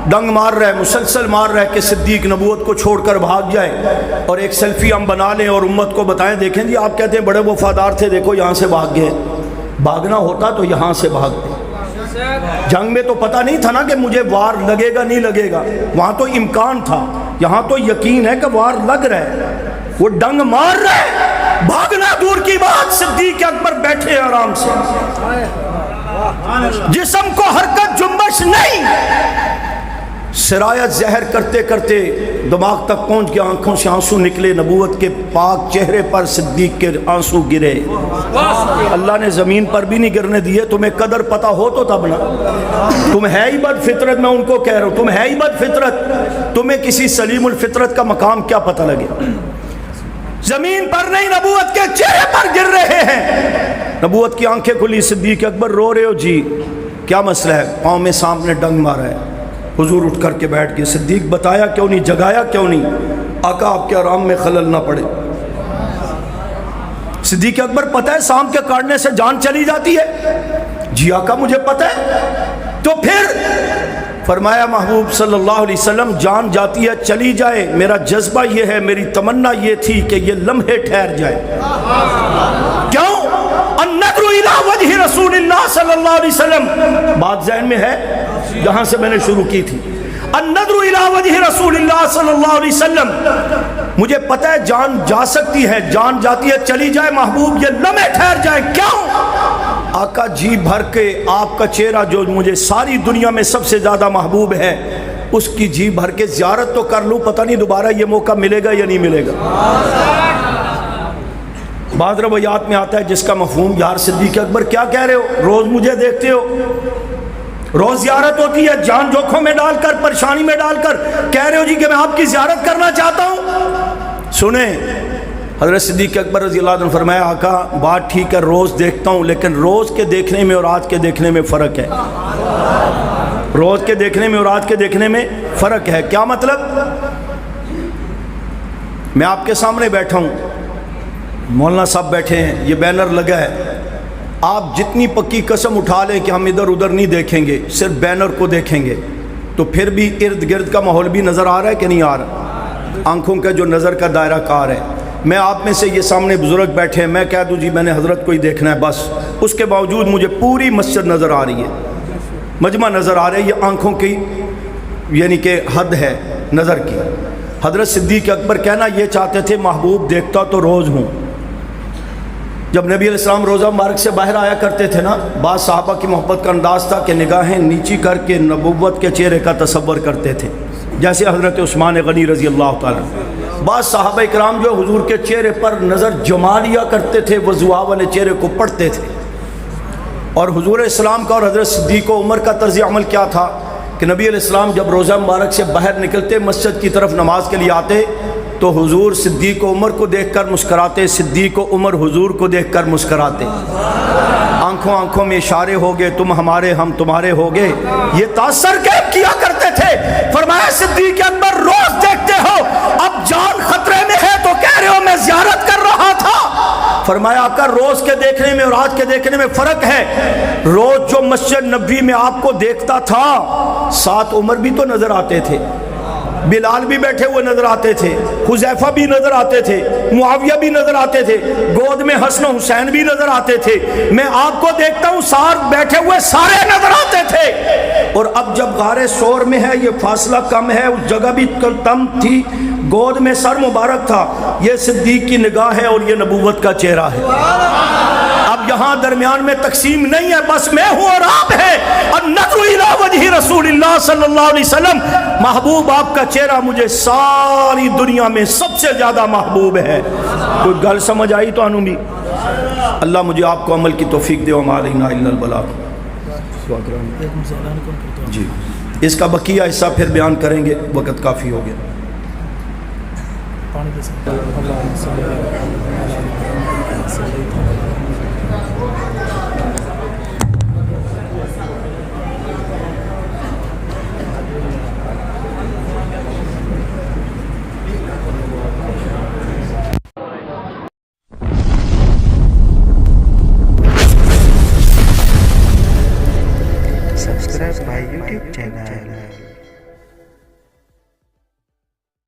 ڈنگ مار رہا ہے، مسلسل مار رہا ہے کہ صدیق نبوت کو چھوڑ کر بھاگ جائے، اور ایک سیلفی ہم بنا لیں اور امت کو بتائیں دیکھیں جی آپ کہتے ہیں بڑے وفادار تھے، دیکھو یہاں سے بھاگ گئے۔ بھاگنا ہوتا تو یہاں سے بھاگتے، جنگ میں تو پتہ نہیں تھا نا کہ مجھے وار لگے گا نہیں لگے گا، وہاں تو امکان تھا، یہاں تو یقین ہے کہ وار لگ رہا ہے، وہ ڈنگ مار رہا ہے، بھاگنا دور کی بات، صدیق اکبر بیٹھے آرام سے، جسم کو حرکت جنبش نہیں، سرایت زہر کرتے کرتے دماغ تک پہنچ گیا، آنکھوں سے آنسو نکلے، نبوت کے پاک چہرے پر صدیق کے آنسو گرے۔ اللہ نے زمین پر بھی نہیں گرنے دیے، تمہیں قدر پتہ ہو تو تب نا، تم ہے ہی بد فطرت، میں ان کو کہہ رہا ہوں تم ہے ہی بد فطرت، تمہیں کسی سلیم الفطرت کا مقام کیا پتہ لگے؟ زمین پر نہیں نبوت کے چہرے پر گر رہے ہیں، نبوت کی آنکھیں کھلی، صدیق اکبر رو رہے ہو جی کیا مسئلہ ہے؟ پاؤں میں سانپ نے ڈنگ مارا ہے۔ حضور اٹھ کر کے بیٹھ گئے، صدیق بتایا کیوں نہیں، جگایا کیوں نہیں؟ آقا آپ کے آرام میں خلل نہ پڑے۔ صدیق اکبر پتہ ہے سام کے کاٹنے سے جان چلی جاتی ہے؟ جی آقا مجھے پتہ ہے۔ تو پھر فرمایا محبوب صلی اللہ علیہ وسلم جان جاتی ہے چلی جائے، میرا جذبہ یہ ہے، میری تمنا یہ تھی کہ یہ لمحے ٹھہر جائے۔ کیوں؟ النظر الی وجہ رسول اللہ صلی اللہ علیہ وسلم، بات ذہن میں ہے جہاں سے میں نے شروع کی تھی۔ النظر الی وجہ رسول اللہ صلی اللہ علیہ وسلم، مجھے پتہ ہے جان جا سکتی ہے، جان جاتی ہے چلی جائے محبوب یہ لمحے ٹھہر جائے۔ کیوں؟ آقا جی بھر کے آپ کا چہرہ جو مجھے ساری دنیا میں سب سے زیادہ محبوب ہے اس کی جی بھر کے زیارت تو کر لوں، پتہ نہیں دوبارہ یہ موقع ملے گا یا نہیں ملے گا۔ بعض روایات میں آتا ہے جس کا مفہوم یار صدیق اکبر کیا کہہ رہے ہو، روز مجھے دیکھتے ہو، روز زیارت ہوتی ہے، جان جوکھوں میں ڈال کر پریشانی میں ڈال کر کہہ رہے ہو جی کہ میں آپ کی زیارت کرنا چاہتا ہوں۔ سنیں حضرت صدیق اکبر رضی اللہ عنہ فرمایا آقا بات ٹھیک ہے روز دیکھتا ہوں، لیکن روز کے دیکھنے میں اور آج کے دیکھنے میں فرق ہے۔ روز کے دیکھنے میں اور آج کے دیکھنے میں فرق ہے۔ کیا مطلب؟ میں آپ کے سامنے بیٹھا ہوں، مولانا صاحب بیٹھے ہیں، یہ بینر لگا ہے، آپ جتنی پکی قسم اٹھا لیں کہ ہم ادھر ادھر نہیں دیکھیں گے، صرف بینر کو دیکھیں گے، تو پھر بھی ارد گرد کا ماحول بھی نظر آ رہا ہے کہ نہیں آ رہا؟ آنکھوں کا جو نظر کا دائرہ کار ہے۔ میں آپ میں سے یہ سامنے بزرگ بیٹھے ہیں، میں کہہ دوں جی میں نے حضرت کو ہی دیکھنا ہے بس، اس کے باوجود مجھے پوری مسجد نظر آ رہی ہے، مجمع نظر آ رہا ہے، یہ آنکھوں کی یعنی کہ حد ہے نظر کی۔ حضرت صدیق اکبر کہنا یہ چاہتے تھے محبوب دیکھتا تو روز ہوں۔ جب نبی علیہ السلام روزہ مبارک سے باہر آیا کرتے تھے نا، بعض صحابہ کی محبت کا انداز تھا کہ نگاہیں نیچی کر کے نبوت کے چہرے کا تصور کرتے تھے، جیسے حضرت عثمان غنی رضی اللہ تعالیٰ۔ بعض صحابہ اکرام جو حضور کے چہرے پر نظر جما لیا کرتے تھے، وضوحا والے چہرے کو پڑھتے تھے۔ اور حضور اسلام کا اور حضرت صدیق و عمر کا طرز عمل کیا تھا کہ نبی علیہ السلام جب روزہ مبارک سے باہر نکلتے مسجد کی طرف نماز کے لیے آتے تو حضور صدیق و عمر کو دیکھ کر مسکراتے، صدیق و عمر حضور کو دیکھ کر مسکراتے، آنکھوں آنکھوں میں اشارے ہو گئے، تم ہمارے ہم تمہارے ہو گئے، یہ تاثر کیا کرتے تھے۔ فرمایا صدیق اکبر روز دیکھتے ہو، اب جان خطرے میں ہے تو کہہ رہے ہو میں زیارت کر رہا تھا۔ فرمایا آقا روز کے دیکھنے میں اور آج کے دیکھنے میں فرق ہے۔ روز جو مسجد نبوی میں آپ کو دیکھتا تھا، ساتھ عمر بھی تو نظر آتے تھے، بلال بھی بیٹھے ہوئے نظر آتے تھے، حذیفہ بھی نظر آتے تھے، معاویہ بھی نظر آتے تھے، گود میں حسن و حسین بھی نظر آتے تھے، میں آپ کو دیکھتا ہوں ساتھ بیٹھے ہوئے سارے نظر آتے تھے۔ اور اب جب غار سور میں ہے یہ فاصلہ کم ہے، اس جگہ بھی کم تھی، گود میں سر مبارک تھا، یہ صدیق کی نگاہ ہے اور یہ نبوت کا چہرہ ہے۔ اب یہاں درمیان میں تقسیم نہیں ہے، بس میں ہوں اور آپ ہے۔ النظر الی وجہ رسول اللہ صلی اللہ علیہ وسلم، محبوب آپ کا چہرہ مجھے ساری دنیا میں سب سے زیادہ محبوب ہے۔ کوئی گل سمجھ آئی تو انہوں بھی؟ اللہ مجھے آپ کو عمل کی توفیق دے، وما علینا الا البلاغ۔ جی اس کا بقیہ حصہ پھر بیان کریں گے، وقت کافی ہو گیا۔ Subscribe my YouTube channel.